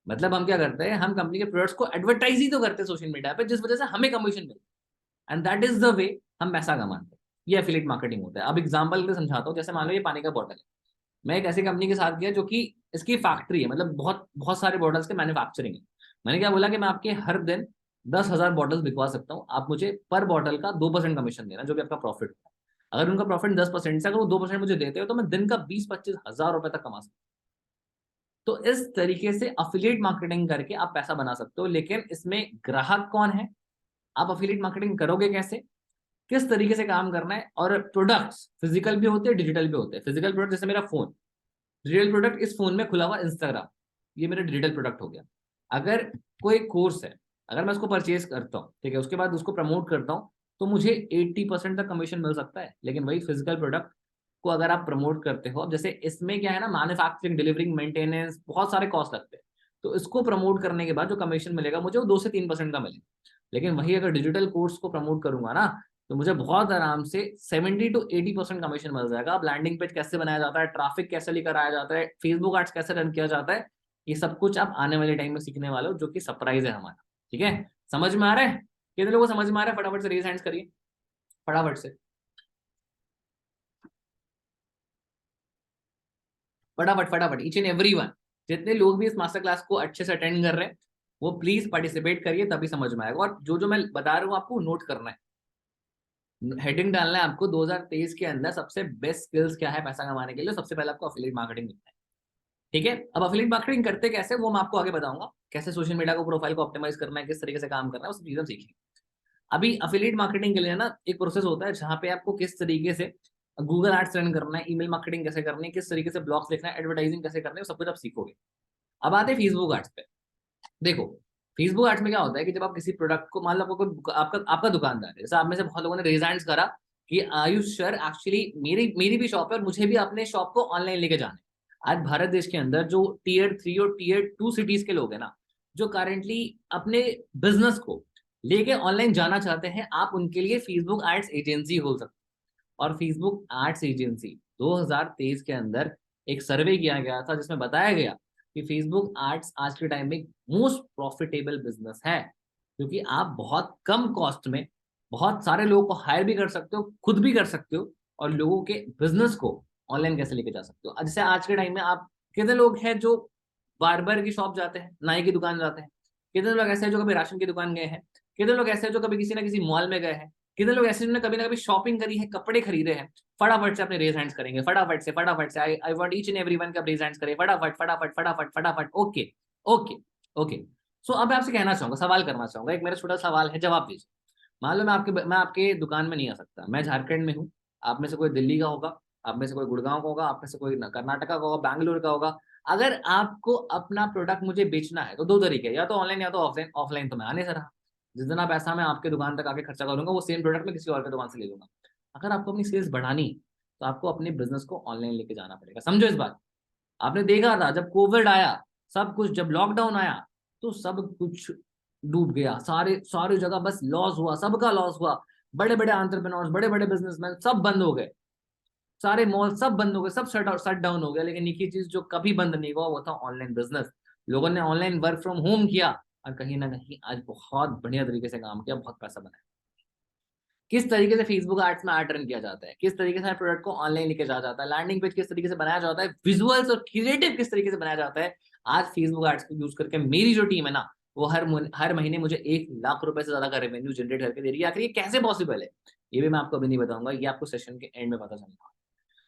मतलब हम क्या करते हैं, हम कंपनी के प्रोडक्ट्स को एडवर्टाइज ही तो करते हैं सोशल मीडिया पे, जिस वजह से हमें कमीशन मिलता है, and that is the way हम पैसा कमाते हैं। ये एफिलिएट मार्केटिंग होता है। अब एग्जांपल के समझाता हूँ। जैसे मान लो ये पानी का बॉटल है, मैं एक ऐसी कंपनी के साथ गया जो कि इसकी फैक्ट्री है, मतलब बहुत बहुत सारे बॉटल्स के मैन्युफैक्चरिंग है। मैंने क्या बोला कि मैं आपके हर दिन 10,000 बॉटल्स बिकवा सकता हूँ, आप मुझे पर बॉटल का 2% कमीशन देना, जो भी आपका प्रॉफिट होगा। अगर उनका प्रॉफिट 10% से, अगर वो 2% मुझे देते हो, तो मैं दिन का 20-25 हज़ार रुपए तक कमा सकता हूँ। तो इस तरीके से अफिलिएट मार्केटिंग करके आप पैसा बना सकते हो। लेकिन इसमें ग्राहक कौन है, आप अफिलिएट मार्केटिंग करोगे कैसे, किस तरीके से काम करना है, और प्रोडक्ट्स फिजिकल भी होते हैं, डिजिटल भी होते हैं। फिजिकल प्रोडक्ट जैसे मेरा फोन, डिजिटल प्रोडक्ट इस फोन में खुला हुआ इंस्टाग्राम, ये मेरा डिजिटल प्रोडक्ट हो गया। अगर कोई कोर्स है, अगर मैं उसको परचेज करता हूँ, ठीक है, उसके बाद उसको प्रमोट करता हूँ, तो मुझे 80% तक कमीशन मिल सकता है। लेकिन वही फिजिकल प्रोडक्ट को अगर आप प्रमोट करते हो, अब जैसे इसमें क्या है ना, मैन्युफैक्चरिंग, डिलीवरिंग, मेंटेनेंस, बहुत सारे कॉस्ट लगते हैं। तो इसको प्रमोट करने के बाद जो कमीशन मिलेगा मुझे, वो 2 से 3% का मिलेगा। लेकिन वही अगर डिजिटल कोर्स को प्रमोट करूंगा ना, तो मुझे बहुत आराम से 70 to 80% कमीशन मिल जाएगा। अब लैंडिंग पेज कैसे बनाया जाता है, ट्रैफिक कैसे लेकर आया जाता है, फेसबुक एड्स कैसे रन किया जाता है, ये सब कुछ आप आने वाले टाइम में सीखने वाले हो, जो कि सरप्राइज है हमारा। ठीक है, समझ में आ रहा है? कितने लोगों को समझ में आ रहा है? फटाफट से रेज हैंड्स करिए, फटाफट से, फटाफट फटाफट, ईच एंड एवरी वन। जितने लोग भी इस मास्टर क्लास को अच्छे से अटेंड कर रहे हैं, वो प्लीज पार्टिसिपेट करिए, तभी समझ में आएगा। और जो जो मैं बता रहा हूँ आपको नोट करना है, हेडिंग डालना है आपको, 2023 के अंदर सबसे बेस्ट स्किल्स क्या है पैसा कमाने के लिए। सबसे पहले आपको अफिलिएट मार्केटिंग लिखना है। ठीक है, अब अफिलिएट मार्केटिंग करते कैसे, वो मैं आपको आगे बताऊंगा। कैसे सोशल मीडिया को, प्रोफाइल को ऑप्टिमाइज करना है, किस तरीके से काम करना है, वो सब चीजें सीखिए। अभी अफिलिएट मार्केटिंग के लिए ना एक प्रोसेस होता है, जहां पे आपको किस तरीके से गूगल एड्स रन करना है, ईमेल मार्केटिंग कैसे करनी है, किस तरीके से ब्लॉग्स लिखना है, एडवर्टाइजिंग कैसे करनी है, वो सब कुछ आप सीखोगे। अब आते हैं फेसबुक एड्स पे। देखो फेसबुक एड्स में क्या होता है कि जब आप किसी प्रोडक्ट को, मान लो आपको आपका आपका दुकानदार है, जैसे आप में से बहुत लोगों ने रेज हैंड्स करा कि आयुष सर एक्चुअली मेरी मेरी भी शॉप है और मुझे भी अपने शॉप को ऑनलाइन लेके जाना है। आज भारत देश के अंदर जो टियर 3 और टियर 2 सिटीज के लोग हैं ना, जो करेंटली अपने बिजनेस को लेके ऑनलाइन जाना चाहते हैं, आप उनके लिए फेसबुक एड्स एजेंसी हो सकते हैं। और फेसबुक एड्स एजेंसी 2023 के अंदर एक सर्वे किया गया था जिसमें बताया गया कि फेसबुक एड्स आज के टाइम में मोस्ट प्रॉफिटेबल बिजनेस है, क्योंकि आप बहुत कम कॉस्ट में बहुत सारे लोगों को हायर भी कर सकते हो, खुद भी कर सकते हो, और लोगों के बिजनेस को ऑनलाइन कैसे लेके जा सकते हो। जैसे आज के टाइम में आप, कितने लोग हैं जो बार्बर की शॉप जाते हैं, नाई की दुकान जाते हैं, कितने लोग ऐसे हैं जो कभी राशन की दुकान गए हैं, कितने लोग ऐसे हैं जो कभी किसी ना किसी मॉल में गए हैं, कितने लोग ऐसे जिन्होंने कभी ना कभी शॉपिंग करी है, कपड़े खरीदे हैं। फटाफट से अपने रेज हैंड्स करेंगे, फटाफट से I want each and everyone का रेज हैंड्स करें, फटाफट फटाफट फटाफट फटाफट। Okay okay okay. सो अब मैं आपसे कहना चाहूंगा, सवाल करना चाहूंगा, एक मेरा छोटा सवाल है, जवाब दीजिए। मान लो मैं आपके दुकान में नहीं आ सकता, मैं झारखंड में हूँ, आप में से कोई दिल्ली का होगा, आप में से कोई गुड़गांव का होगा, आप में से कोई कर्नाटका का होगा, बैंगलोर का होगा। अगर आपको अपना प्रोडक्ट मुझे बेचना है तो दो तरीके, या तो ऑनलाइन या तो ऑफलाइन। ऑफलाइन तो मैं आने से रहा, जितना पैसा मैं आपके दुकान तक आके खर्चा करूंगा वो सेम प्रोडक्ट मैं किसी और के दुकान से ले लूंगा। अगर आपको अपनी सेल्स बढ़ानी तो आपको अपने बिजनेस को ऑनलाइन लेके जाना पड़ेगा, समझो इस बात। आपने देखा था जब कोविड आया, सब कुछ, जब लॉकडाउन आया तो सब कुछ डूब गया, सारे सारी जगह बस लॉस हुआ, सबका लॉस हुआ। बड़े बड़े एंटरप्रेन्योर्स, बड़े बड़े बिजनेसमैन सब बंद हो गए, सारे मॉल सब बंद हो गए, सब शट डाउन हो गया। लेकिन एक ही चीज जो कभी बंद नहीं हुआ वो था ऑनलाइन बिजनेस। लोगों ने ऑनलाइन वर्क फ्रॉम होम किया और कहीं ना कहीं आज बहुत बढ़िया तरीके से काम किया, बहुत पैसा बनाया। किस तरीके से फेसबुक एड्स में एड रन किया जाता है, किस तरीके से प्रोडक्ट को ऑनलाइन लेके जाया जाता है, लैंडिंग पेज किस तरीके से बनाया जाता है, विजुअल्स और क्रिएटिव किस तरीके से बनाया जाता है। आज फेसबुक एड्स को यूज करके मेरी जो टीम है ना, वो हर महीने मुझे 1 लाख रुपए से ज्यादा का रेवेन्यू जनरेट करके दे रही है। आखिर ये कैसे पॉसिबल है, ये भी मैं आपको अभी नहीं बताऊंगा, ये आपको सेशन के एंड में पता चलेगा।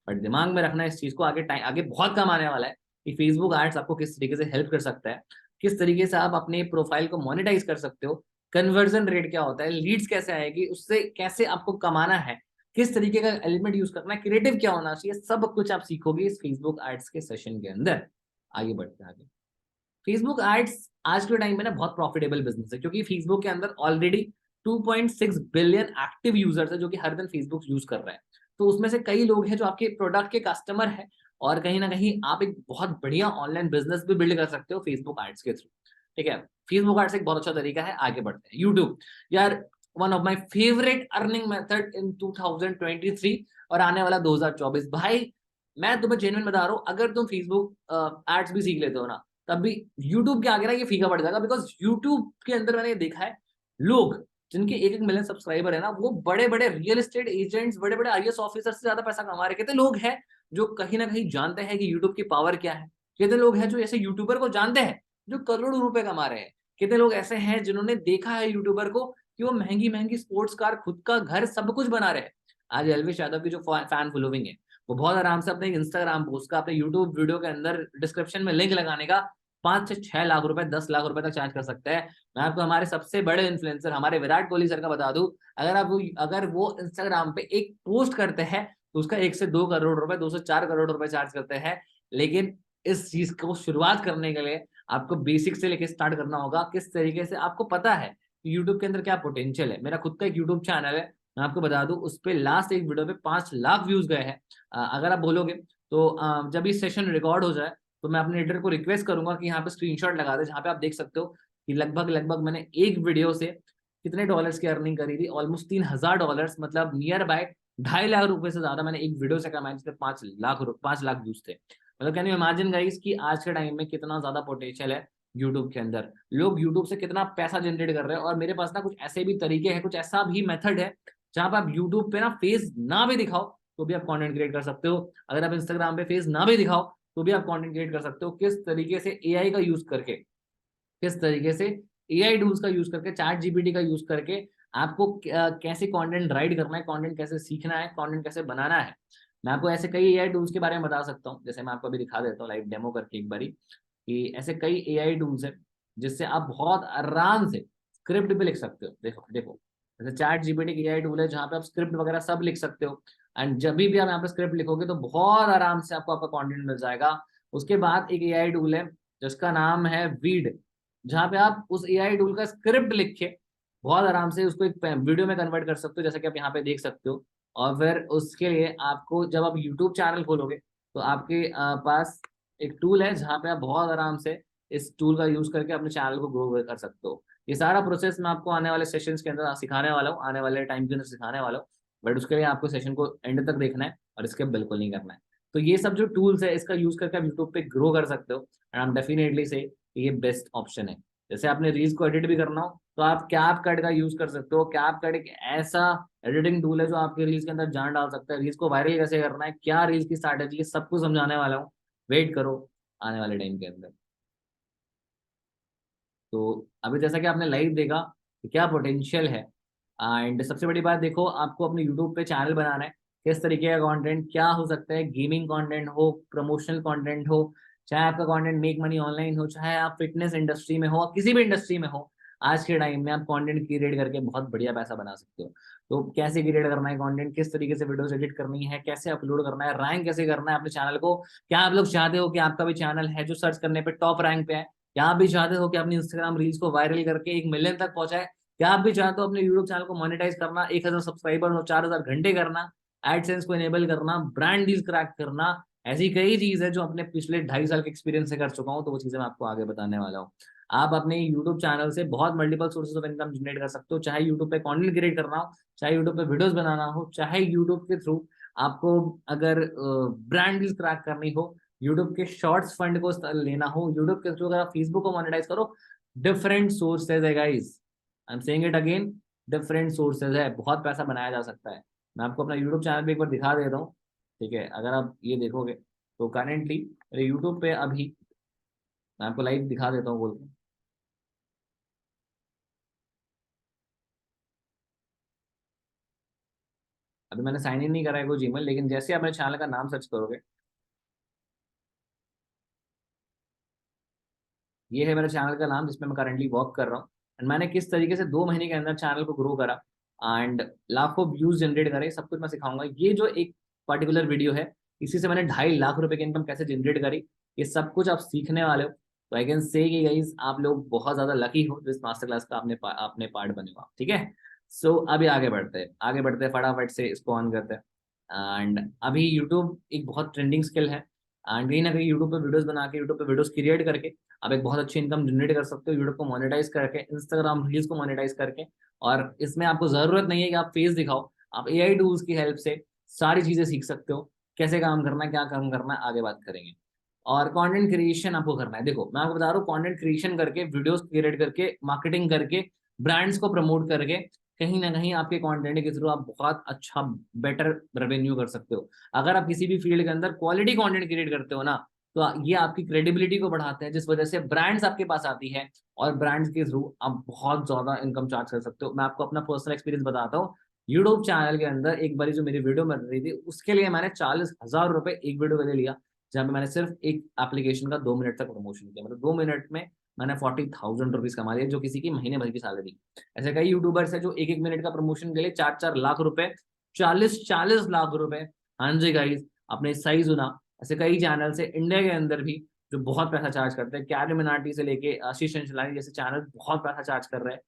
बट दिमाग में रखना इस चीज को, आगे टाइम आगे बहुत कम आने वाला है कि फेसबुक एड्स आपको किस तरीके से हेल्प कर सकता है, किस तरीके से आप अपने प्रोफाइल को मोनेटाइज कर सकते हो, कन्वर्जन रेट क्या होता है, लीड्स कैसे आएगी, उससे कैसे आपको कमाना है, किस तरीके का एलिमेंट यूज करना है, क्रिएटिव क्या होना चाहिए, सब कुछ आप सीखोगे इस फेसबुक एड्स के सेशन के अंदर। आगे बढ़ते हैं आगे। फेसबुक एड्स आज के टाइम में ना बहुत प्रॉफिटेबल बिजनेस है, क्योंकि फेसबुक के अंदर ऑलरेडी 2.6 बिलियन एक्टिव यूजर्स है जो कि हर दिन फेसबुक यूज कर रहे हैं। तो उसमें से कई लोग हैं जो आपके प्रोडक्ट के कस्टमर हैं, और कहीं ना कहीं आप एक बहुत बढ़िया ऑनलाइन बिजनेस भी बिल्ड कर सकते हो फेसबुक एड्स के थ्रू। ठीक है, फेसबुक एड्स एक बहुत अच्छा तरीका है। आगे बढ़ते हैं। यूट्यूब, यार one of my favourite earning method in 2023 और आने वाला 2024। भाई मैं तुम्हें जेन्युइन बता रहा हूँ, अगर तुम फेसबुक एड्स भी सीख लेते हो ना, तब भी यूट्यूब के आगे ना ये फीका पड़ जाएगा। बिकॉज यूट्यूब के अंदर मैंने देखा है, लोग जिनके 1-1 मिलियन सब्सक्राइबर है ना, वो बड़े बड़े रियल एस्टेट एजेंट्स, बड़े बड़े आईएएस ऑफिसर से ज्यादा पैसा कमा रहे। कितने लोग हैं जो कहीं ना कहीं जानते हैं कि यूट्यूब की पावर क्या है, कितने लोग हैं जो ऐसे यूट्यूबर को जानते हैं जो करोड़ों रुपए कमा रहे हैं, कितने लोग ऐसे हैं जिन्होंने देखा है यूट्यूबर को कि वो महंगी महंगी स्पोर्ट्स कार, खुद का घर, सब कुछ बना रहे हैं। आज एलविश यादव की जो फैन फॉलोइंग है, वो बहुत आराम से अपने इंस्टाग्राम पोस्ट का, अपने यूट्यूब वीडियो के अंदर डिस्क्रिप्शन में लिंक लगाने का 5 से 6 लाख रुपए, 10 लाख रुपए तक चार्ज कर सकता है। मैं आपको हमारे सबसे बड़े इन्फ्लुएंसर हमारे विराट कोहली सर का बता दूं, अगर वो इंस्टाग्राम पे एक पोस्ट करते हैं तो उसका 1 से 2 करोड़ रुपए, 2 से 4 करोड़ रुपए चार्ज करते हैं। लेकिन इस चीज को शुरुआत करने के लिए आपको बेसिक से लेके स्टार्ट करना होगा। किस तरीके से आपको पता है कि यूट्यूब के अंदर क्या पोटेंशियल है। मेरा खुद का एक यूट्यूब चैनल है, मैं आपको बता दूं, उस पर लास्ट एक वीडियो पे 5 लाख व्यूज गए हैं। अगर आप बोलोगे तो जब ये सेशन रिकॉर्ड हो जाए तो मैं अपने एडिटर को रिक्वेस्ट करूंगा कि यहाँ पे स्क्रीनशॉट लगा दे, जहाँ पे आप देख सकते हो कि लगभग लगभग मैंने एक वीडियो से कितने डॉलर्स की अर्निंग करी थी। ऑलमोस्ट $3000, मतलब नियर बाय 2.5 लाख रुपए से ज्यादा मैंने एक वीडियो से कमाए, जिसमें 5 लाख व्यूज थे। मतलब कैन यू इमेजिन गाइस कि आज के टाइम में कितना ज्यादा पोटेंशियल है यूट्यूब के अंदर, लोग यूट्यूब से कितना पैसा जनरेट कर रहे हैं। और मेरे पास ना कुछ ऐसे भी तरीके हैं, कुछ ऐसा भी मेथड है जहां पर आप यूट्यूब पे ना फेस ना भी दिखाओ तो भी आप कंटेंट क्रिएट कर सकते हो। अगर आप इंस्टाग्राम पे फेस ना भी दिखाओ तो भी आप कंटेंट क्रिएट कर सकते हो। किस तरीके से एआई का यूज करके, किस तरीके से एआई टूल्स का यूज करके, चैट जीपीटी का यूज करके आपको कैसे कंटेंट राइट करना है, कंटेंट कैसे सीखना है, कंटेंट कैसे बनाना है। मैं आपको ऐसे कई एआई टूल्स के बारे में बता सकता हूँ। जैसे मैं आपको अभी दिखा देता हूँ लाइव डेमो करके एक बारी, कि ऐसे कई एआई टूल्स है जिससे आप बहुत आराम से स्क्रिप्ट भी लिख सकते हो। देखो देखो, जैसे चैट जीपीटी की एआई टूल है जहाँ पे आप स्क्रिप्ट वगैरह सब लिख सकते हो। एंड जब भी आप यहाँ पे स्क्रिप्ट लिखोगे तो बहुत आराम से आपको आपका कंटेंट मिल जाएगा। उसके बाद एक एआई टूल है जिसका नाम है वीड, जहाँ पे आप उस एआई टूल का स्क्रिप्ट लिख के बहुत आराम से उसको एक वीडियो में कन्वर्ट कर सकते हो, जैसा कि आप यहाँ पे देख सकते हो। और फिर उसके लिए आपको जब आप यूट्यूब चैनल खोलोगे तो आपके पास एक टूल है जहाँ पे आप बहुत आराम से इस टूल का यूज करके अपने चैनल को ग्रो कर सकते हो। ये सारा प्रोसेस मैं आपको आने वाले सेशंस के अंदर सिखाने वाला हूँ, आने वाले टाइम के अंदर सिखाने वाला हूँ। बट उसके लिए आपको सेशन को एंड तक देखना है और स्किप बिल्कुल नहीं करना है। तो ये सब जो टूल्स है इसका यूज करके आप यूट्यूब पे ग्रो कर सकते हो, एंड आई एम डेफिनेटली से ये बेस्ट ऑप्शन है। जैसे आपने रील्स को एडिट भी करना हो तो आप कैपकट का यूज कर सकते हो। कैपकट एक ऐसा एडिटिंग टूल है जो आपके रील्स के अंदर जान डाल सकता है। रील्स को वायरल कैसे करना है, क्या रील्स की स्ट्रैटेजी है, सब कुछ समझाने वाला हूँ। वेट करो आने वाले टाइम के अंदर। तो अभी जैसा कि आपने लाइव देखा कि क्या पोटेंशियल है। एंड सबसे बड़ी बात देखो, आपको अपने यूट्यूब पे चैनल बनाना है, किस तरीके का कंटेंट क्या हो सकता है, गेमिंग कंटेंट हो, प्रमोशनल कंटेंट हो, चाहे आपका कंटेंट मेक मनी ऑनलाइन हो, चाहे आप फिटनेस इंडस्ट्री में हो, किसी भी इंडस्ट्री में हो, आज के टाइम में आप कंटेंट क्रिएट करके बहुत बढ़िया पैसा बना सकते हो। तो कैसे क्रिएट करना है कंटेंट, किस तरीके से वीडियोस एडिट करनी है, कैसे अपलोड करना है, रैंक कैसे करना है अपने चैनल को। क्या आप लोग चाहते हो कि आपका भी चैनल है जो सर्च करने पे टॉप रैंक पे है? क्या आप भी चाहते हो कि अपनी इंस्टाग्राम रील्स को वायरल करके 1 मिलियन तक पहुंचाए? क्या आप भी चाहते हो अपने यूट्यूब चैनल को मोनेटाइज करना, 1,000 सब्सक्राइबर और 4,000 घंटे करना, एडसेंस को इनेबल करना, ब्रांड डील्स क्रैक करना? ऐसी कई चीज है जो अपने पिछले 2.5 साल के एक्सपीरियंस से कर चुका हूँ, तो वो चीजें मैं आपको आगे बताने वाला हूँ। आप अपने यूट्यूब चैनल से बहुत multiple sources of income generate कर सकते हो, चाहे यूट्यूब पे कंटेंट क्रिएट करना हो, चाहे यूट्यूब पे वीडियोस बनाना हो, चाहे यूट्यूब के थ्रू आपको अगर ब्रांड डील्स क्रैक करनी हो, यूट्यूब के शॉर्ट्स फंड को लेना हो, यूट्यूब के थ्रू अगर आप फेसबुक को मोनेटाइज करो। डिफरेंट सोर्सेज है guys, I am saying it again, different sources है, बहुत पैसा बनाया जा सकता है। मैं आपको अपना यूट्यूब चैनल पे एक बार दिखा देता हूँ। ठीक है, अगर आप ये देखोगे तो करेंटली मेरे यूट्यूब पे अभी, मैं आपको लाइव दिखा देता हूँ बोल के। अभी मैंने साइन इन नहीं करा है कोई जीमेल, लेकिन जैसे आप मेरे चैनल का नाम सर्च करोगे, ये है मेरे चैनल का नाम जिसमें मैं करंटली वर्क कर रहा हूँ। एंड मैंने किस तरीके से 2 महीने के अंदर चैनल को ग्रो करा एंड लाखों व्यूज जनरेट करे, सब कुछ मैं सिखाऊंगा। ये जो एक पर्टिकुलर वीडियो है, इसी से मैंने 2.5 लाख रुपए की इनकम कैसे जनरेट करी, ये सब कुछ आप सीखने वाले हो। तो आई कैन से कि गाइस आप लोग बहुत ज्यादा लकी हो जो इस मास्टर क्लास का आपने पार्ट बने हो आप। ठीक है, सो अभी आगे बढ़ते हैं, आगे बढ़ते हैं, फटाफट से इसको ऑन करते हैं। एंड अभी यूट्यूब एक बहुत ट्रेंडिंग स्किल है, एंड कहीं ना कहीं यूट्यूब पे वीडियोस बना के, यूट्यूब पे वीडियोस क्रिएट करके आप एक बहुत अच्छी इनकम जनरेट कर सकते हो, यूट्यूब को मोनेटाइज करके, इंस्टाग्राम रील्स को मोनेटाइज करके। और इसमें आपको जरूरत नहीं है कि आप फेस दिखाओ, आप एआई टूल्स की हेल्प से सारी चीजें सीख सकते हो, कैसे काम करना है, क्या काम करना है, आगे बात करेंगे। और कंटेंट क्रिएशन आपको करना है, देखो मैं आपको बता रहा हूँ, कंटेंट क्रिएशन करके, वीडियोस क्रिएट करके, मार्केटिंग करके, ब्रांड्स को प्रमोट करके, कहीं ना कहीं आपके कंटेंट के थ्रू आप बहुत अच्छा बेटर रेवेन्यू कर सकते हो। अगर आप किसी भी फील्ड के अंदर क्वालिटी कंटेंट क्रिएट करते हो ना, तो ये आपकी क्रेडिबिलिटी को बढ़ाते हैं, जिस वजह से ब्रांड्स आपके पास आती है, और ब्रांड्स के थ्रू आप बहुत ज्यादा इनकम चार्ज कर सकते हो। मैं आपको अपना पर्सनल एक्सपीरियंस बताता हूँ। यूट्यूब चैनल के अंदर एक बारी जो मेरी वीडियो बन रही थी, उसके लिए मैंने 40,000 रुपए एक वीडियो के लिए लिया, जहाँ पे मैंने सिर्फ एक एप्लीकेशन का 2 मिनट तक प्रमोशन किया। मतलब 2 मिनट में मैंने 40,000 रुपीज कमा लिया, जो किसी की महीने भर की सैलरी। ऐसे कई यूट्यूबर्स है जो एक एक मिनट का प्रमोशन के लिए 4-4 लाख रुपए, 40-40 लाख रुपए। हाँ जी गाइस, आपने सही सुना। ऐसे कई चैनल है इंडिया के अंदर भी जो बहुत पैसा चार्ज करते हैं, कैरी मिनाटी से लेके आशीष चंचलानी जैसे चैनल बहुत पैसा चार्ज कर रहे हैं।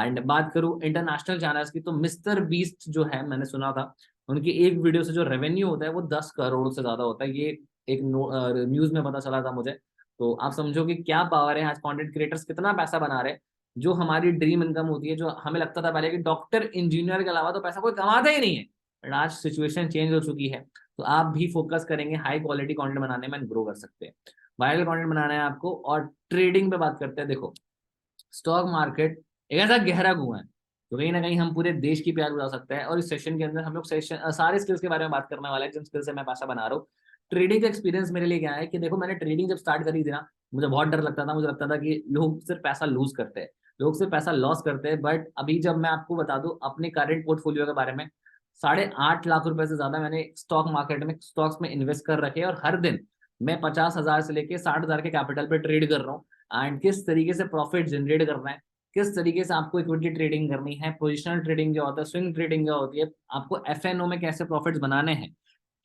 एंड बात करूं इंटरनेशनल चैनल्स की, तो मिस्टर बीस्ट जो है, मैंने सुना था उनकी एक वीडियो से जो रेवेन्यू होता है वो 10 करोड़ से ज्यादा होता है। ये एक न्यूज में पता चला था मुझे। तो आप समझो कि क्या पावर है, आज कंटेंट क्रिएटर्स कितना पैसा बना रहे हैं। जो हमारी ड्रीम इनकम होती है, जो हमें लगता था पहले कि डॉक्टर इंजीनियर के अलावा तो पैसा कोई कमाता ही नहीं है, बट आज सिचुएशन चेंज हो चुकी है। तो आप भी फोकस करेंगे हाई क्वालिटी कंटेंट बनाने में, ग्रो कर सकते हैं। वायरल कंटेंट बनाना है आपको। और ट्रेडिंग पे बात करते हैं, देखो स्टॉक मार्केट एक ऐसा गहरा कुआं है, तो कहीं ना कहीं हम पूरे देश की प्याज बुझा सकते हैं। और इस सेशन के अंदर हम लोग सेशन सारे स्किल्स के बारे में बात करने वाले हैं, जिन स्किल से मैं पैसा बना रहा हूँ। ट्रेडिंग का एक्सपीरियंस मेरे लिए क्या है कि देखो, मैंने ट्रेडिंग जब स्टार्ट करी थी ना, मुझे बहुत डर लगता था। मुझे लगता था कि लोग सिर्फ पैसा लूज करते हैं, लोग सिर्फ पैसा लॉस करते हैं। बट अभी जब मैं आपको बता दूं अपने करंट पोर्टफोलियो के बारे में, 8.5 लाख रुपए से ज्यादा मैंने स्टॉक मार्केट में, स्टॉक्स में इन्वेस्ट कर रखे हैं। और हर दिन मैं 50,000 से लेके 60,000 के कैपिटल पे ट्रेड कर रहा हूँ। एंड किस तरीके से प्रॉफिट जनरेट करना है, किस तरीके से आपको इक्विटी ट्रेडिंग करनी है, पोजिशनल ट्रेडिंग क्या होता है, स्विंग ट्रेडिंग क्या होती है, आपको एफएनओ में कैसे प्रॉफिट्स बनाने हैं,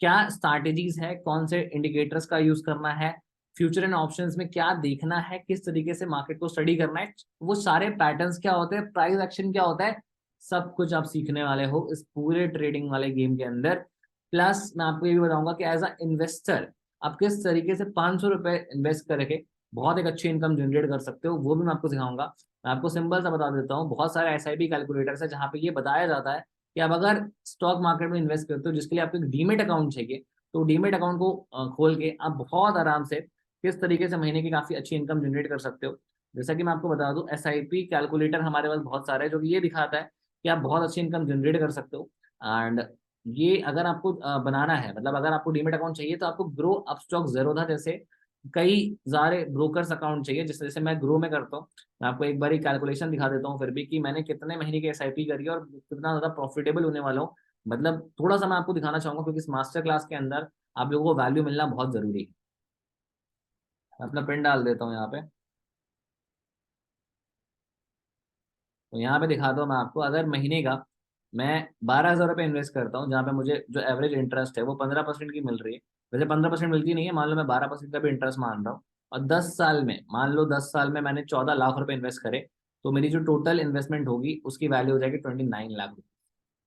क्या स्ट्रैटेजीज है, कौन से इंडिकेटर्स का यूज करना है, फ्यूचर एंड ऑप्शंस में क्या देखना है, किस तरीके से मार्केट को स्टडी करना है, वो सारे पैटर्न्स क्या होते हैं, प्राइस एक्शन क्या होता है, सब कुछ आप सीखने वाले हो इस पूरे ट्रेडिंग वाले गेम के अंदर। प्लस मैं आपको ये भी बताऊंगा कि एज अ इन्वेस्टर आप किस तरीके से 500 रुपए इन्वेस्ट करके बहुत एक अच्छी इनकम जनरेट कर सकते हो, वो भी मैं आपको सिखाऊंगा। मैं आपको सिंपल सा बता देता हूँ, बहुत सारे SIP कैलकुलेटर्स है जहाँ पे ये बताया जाता है कि आप अगर स्टॉक मार्केट में इन्वेस्ट करते हो जिसके लिए आपको एक डीमेट अकाउंट चाहिए, तो डीमेट अकाउंट को खोल के आप बहुत आराम से किस तरीके से महीने की काफी अच्छी इनकम जनरेट कर सकते हो। जैसा कि मैं आपको बता दूं, SIP कैलकुलेटर हमारे पास बहुत सारे हैं जो कि ये दिखाता है कि आप बहुत अच्छी इनकम जनरेट कर सकते हो। एंड ये अगर आपको बनाना है, मतलब अगर आपको डीमेट अकाउंट चाहिए तो आपको ग्रो अपस्टॉक जेरोधा जैसे कई सारे ब्रोकर्स अकाउंट चाहिए, जिस जैसे मैं ग्रो में करता हूँ। मैं आपको एक बार ही कैलकुलेशन दिखा देता हूँ फिर भी कि मैंने कितने महीने की SIP करी है और कितना ज्यादा प्रॉफिटेबल होने वाला हूँ। मतलब थोड़ा सा मैं आपको दिखाना चाहूंगा क्योंकि इस मास्टर क्लास के अंदर आप लोगों को वैल्यू मिलना बहुत जरूरी है। मैं अपना पिन डाल देता हूँ यहाँ पे। तो यहाँ पे दिखाता हूँ मैं आपको, अगर महीने का मैं 12,000 रुपये इन्वेस्ट करता हूँ जहाँ पे मुझे जो एवरेज इंटरेस्ट है वो 15% की मिल रही है। वैसे 15% मिलती नहीं है, मान लो मैं 12% का भी इंटरेस्ट मान रहा हूँ, और 10 साल में मान लो 10 साल में मैंने 14 लाख रुपए इन्वेस्ट करे, तो मेरी जो टोटल इन्वेस्टमेंट होगी उसकी वैल्यू हो जाएगी 29 लाख।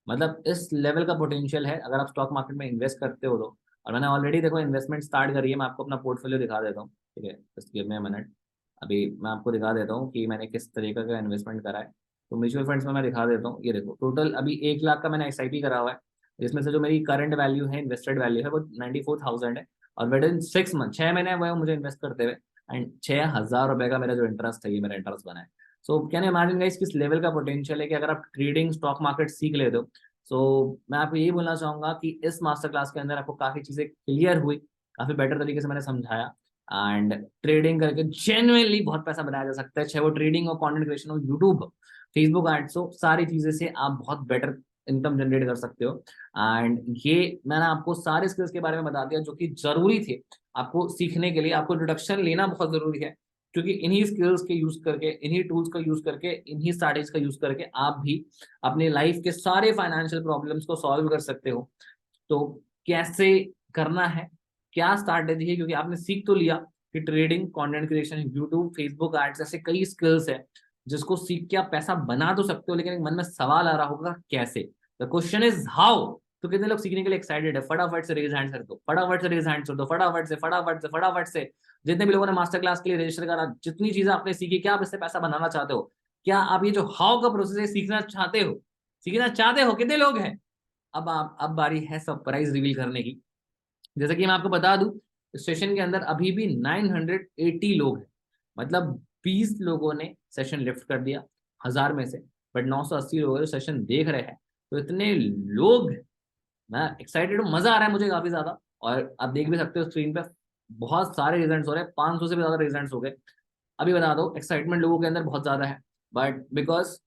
मतलब इस लेवल का पोटेंशियल है अगर आप स्टॉक मार्केट में इन्वेस्ट करते हो तो। और मैंने ऑलरेडी देखो इन्वेस्टमेंट स्टार्ट करी है, मैं आपको अपना पोर्टफोलियो दिखा देता हूँ, ठीक है, just give me a minute. अभी मैं आपको दिखा देता हूँ कि मैंने किस तरीके का इन्वेस्टमेंट करा है। तो म्यूचुअल फंड्स में मैं दिखा देता हूँ, ये देखो टोटल अभी 1 लाख का मैंने SIP करा हुआ है, जिसमें से जो मेरी करंट वैल्यू है, इन्वेस्टेड वैल्यू है, वो 94,000 है। और विद इन 6 मंथ, 6 महीने हुए हैं मुझे इन्वेस्ट करते हुए, एंड 6,000 रुपए का मेरा जो इंटरेस्ट है, ये मेरा इंटरेस्ट बना है। So can you imagine guys किस लेवल का पोटेंशियल है कि अगर आप ट्रेडिंग स्टॉक मार्केट सीख लेते हो। सो मैं आपको यही बोलना चाहूंगा कि इस मास्टर क्लास के अंदर आपको काफी चीजें क्लियर हुई, काफी बेटर तरीके से मैंने समझाया। एंड ट्रेडिंग करके जेन्युइनली बहुत पैसा बनाया जा सकता है, चाहे वो ट्रेडिंग हो, कंटेंट क्रिएशन हो, यूट्यूब हो, फेसबुक एड्स हो, सारी चीजें से आप बहुत बेटर इनकम जनरेट कर सकते हो। एंड ये मैंने आपको सारे स्किल्स के बारे में बता दिया जो कि जरूरी थे आपको सीखने के लिए। आपको इंट्रोडक्शन लेना बहुत जरूरी है, क्योंकि इन्हीं स्किल्स के यूज करके, इन्हीं टूल्स का यूज करके, इन्हीं स्ट्रैटेजीज का यूज करके आप भी अपने लाइफ के सारे फाइनेंशियल प्रॉब्लम्स को सॉल्व कर सकते हो। तो कैसे करना है, क्या स्ट्रैटेजी है, क्योंकि आपने सीख तो लिया कि trading, content creation, YouTube, Facebook ads, ऐसे कई स्किल्स है जिसको सीख के आप पैसा बना तो सकते हो, लेकिन एक मन में सवाल आ रहा होगा कैसे। The question is how. तो कितने लोग सीखने के लिए एक्साइटेड है? फटाफट से रेज हैंड कर दो, फटाफट से रेज हैंड कर दो, फटाफट से, फटाफट से, फटाफट से। जितने भी लोगों ने मास्टर क्लास के लिए रजिस्टर करा, जितनी चीजें आपने सीखी, क्या आप इससे पैसा बनाना चाहते हो? क्या आप ये जो हाउ का प्रोसेस है सीखना चाहते हो? सीखना चाहते हो? कितने लोग हैं? अब बारी है सरप्राइज रिवील करने की। जैसे कि मैं आपको बता दूं, सेशन के अंदर अभी भी 980 लोग हैं। मतलब 20 लोगों ने सेशन लिफ्ट कर दिया 1000 में से, बट 980 लोग हैं जो सेशन देख रहे हैं। तो इतने लोग, मैं एक्साइटेड हूँ, मजा आ रहा है मुझे काफी ज्यादा। और आप देख भी सकते हो स्क्रीन पे बहुत सारे रिजल्ट्स हो रहे हैं, 500 से भी ज्यादा रिजल्ट्स हो गए। अभी बता दो, एक्साइटमेंट लोगों के अंदर बहुत ज्यादा है, बट बिकॉज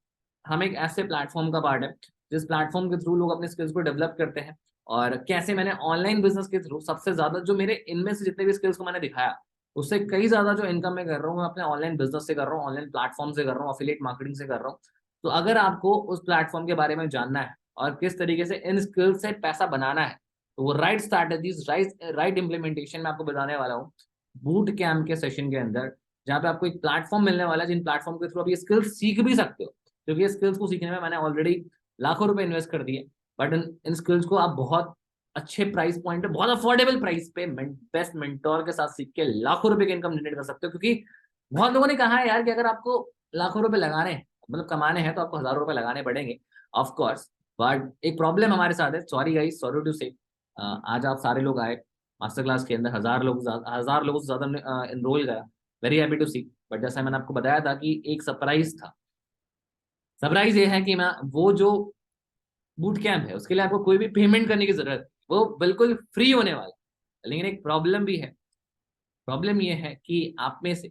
हम एक ऐसे प्लेटफॉर्म का पार्ट है जिस प्लेटफॉर्म के थ्रू लोग अपने स्किल्स को डेवलप करते हैं। और कैसे मैंने ऑनलाइन बिजनेस के थ्रू सबसे ज्यादा जो मेरे इनमें से जितने भी स्किल्स को मैंने दिखाया, उससे कई ज्यादा जो इनकम मैं कर रहा हूँ, मैं अपने ऑनलाइन बिजनेस से कर रहा हूँ, ऑनलाइन प्लेटफॉर्म से कर रहा हूँ, अफिलिएट मार्केटिंग से कर रहा हूँ। तो अगर आपको उस प्लेटफॉर्म के बारे में जानना है और किस तरीके से इन स्किल्स से पैसा बनाना है, तो वो राइट स्ट्रैटेजीज, राइट इम्प्लीमेंटेशन मैं आपको बताने वाला हूँ बूट कैम्प के सेशन के अंदर, जहाँ पे आपको एक प्लेटफॉर्म मिलने वाला है जिन प्लेटफॉर्म के थ्रू आप ये स्किल्स सीख भी सकते हो। क्योंकि ये स्किल्स को सीखने में मैंने ऑलरेडी लाखों रुपए इन्वेस्ट कर दिए, बट इन स्किल्स को आप बहुत अच्छे प्राइस पॉइंट पे, बहुत अफोर्डेबल प्राइस पे, बेस्ट मेंटोर के साथ सीख के लाखों रुपए की इनकम जनरेट कर सकते हो। क्योंकि बहुत लोगों ने कहा है यार कि अगर आपको लाखों रुपए लगाने हैं, मतलब कमाने हैं, तो आपको हजारों रुपए लगाने पड़ेंगे, ऑफ कोर्स। बट एक प्रॉब्लम हमारे साथ है, सॉरी गाइस, सॉरी टू से, आज आप सारे लोग आए मास्टर क्लास के अंदर, 1000 लोगों से ज्यादा एनरोल गया, very happy to see. But जैसा मैंने आपको बताया था कि एक सरप्राइज था। सरप्राइज ये है कि मैं वो जो बूट कैंप है उसके लिए आपको कोई भी पेमेंट करने की जरूरत है, वो बिल्कुल फ्री होने वाला है। लेकिन एक प्रॉब्लम भी है, प्रॉब्लम ये है कि आप में से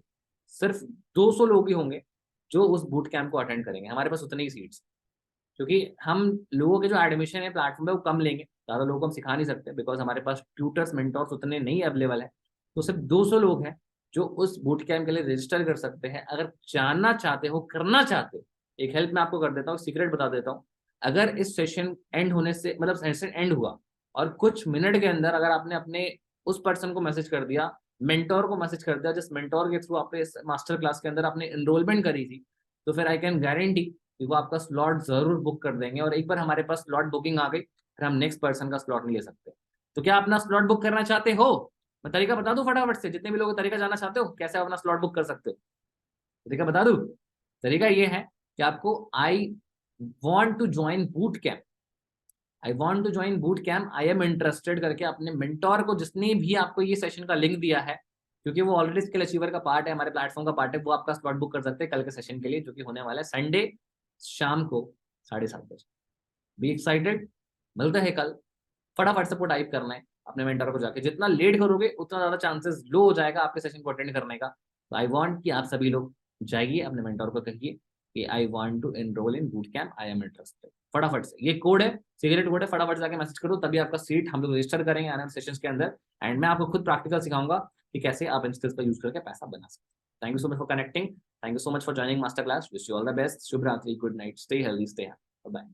सिर्फ 200 लोग ही होंगे जो उस बूट कैंप को अटेंड करेंगे। हमारे पास उतनी ही सीट्स, क्योंकि हम लोगों के जो एडमिशन है प्लेटफॉर्म पे वो कम लेंगे, ज्यादा लोगों को हम सिखा नहीं सकते, बिकॉज हमारे पास ट्यूटर्स, मेंटोर्स उतने नहीं अवेलेबल है। तो सिर्फ 200 लोग हैं जो उस बूट कैंप के लिए रजिस्टर कर सकते हैं। अगर जानना चाहते हो, करना चाहते हो, एक हेल्प मैं आपको कर देता हूँ, सीक्रेट बता देता हूँ। अगर इस सेशन एंड होने से, मतलब सेशन एंड हुआ और कुछ मिनट के अंदर अगर आपने अपने उस पर्सन को मैसेज कर दिया मेंटोर को मैसेज कर दिया, जिस मेंटोर के थ्रू आपने इस मास्टर क्लास के अंदर आपने एनरोलमेंट करी थी, तो फिर आई कैन गारंटी कि वो आपका स्लॉट जरूर बुक कर देंगे। और एक बार हमारे पास स्लॉट बुकिंग आ गई, फिर हम नेक्स्ट पर्सन का स्लॉट नहीं ले सकते। तो क्या अपना स्लॉट बुक करना चाहते हो? मैं तरीका बता दूं फटाफट से, जितने भी लोग तरीका जानना चाहते हो कैसे आप अपना स्लॉट बुक कर सकते हो, तरीका बता दूं। तरीका ये है कि आपको I want to join boot camp, I want to join boot camp, I am interested करके अपने मेंटोर को, जिसने भी आपको ये सेशन का लिंक दिया है, क्योंकि वो ऑलरेडी स्किल अचीवर का पार्ट है, हमारे प्लेटफॉर्म का पार्ट है, वो आपका स्लॉट बुक कर सकते हैं कल के सेशन के लिए, जो कि होने वाला है संडे शाम को 7:30 बजे। बी एक्साइटेड, मिलते हैं कल। फटाफट से टाइप करना है अपने मेंटर को जाके, जितना लेट करोगे उतना ज्यादा चांसेस लो हो जाएगा आपके सेशन को अटेंड करने का। तो आई वांट कि आप सभी लोग जाइए अपने मेंटर को कहिए कि I want to enroll in boot camp, I am interested. फटाफट से, ये कोड है, सीक्रेट कोड है, फटाफट जाके मैसेज करो, तभी आपका सीट हम लोग रजिस्टर करेंगे आने वाले सेशंस के अंदर। एंड मैं आपको खुद प्रैक्टिकल सिखाऊंगा कि कैसे आप इन स्किल्स का यूज करके पैसा बना सकते हैं। Thank you so much for connecting, thank you so much for joining master class, wish you all the best, शुभ रात्रि, good night, stay healthy, stay happy, bye.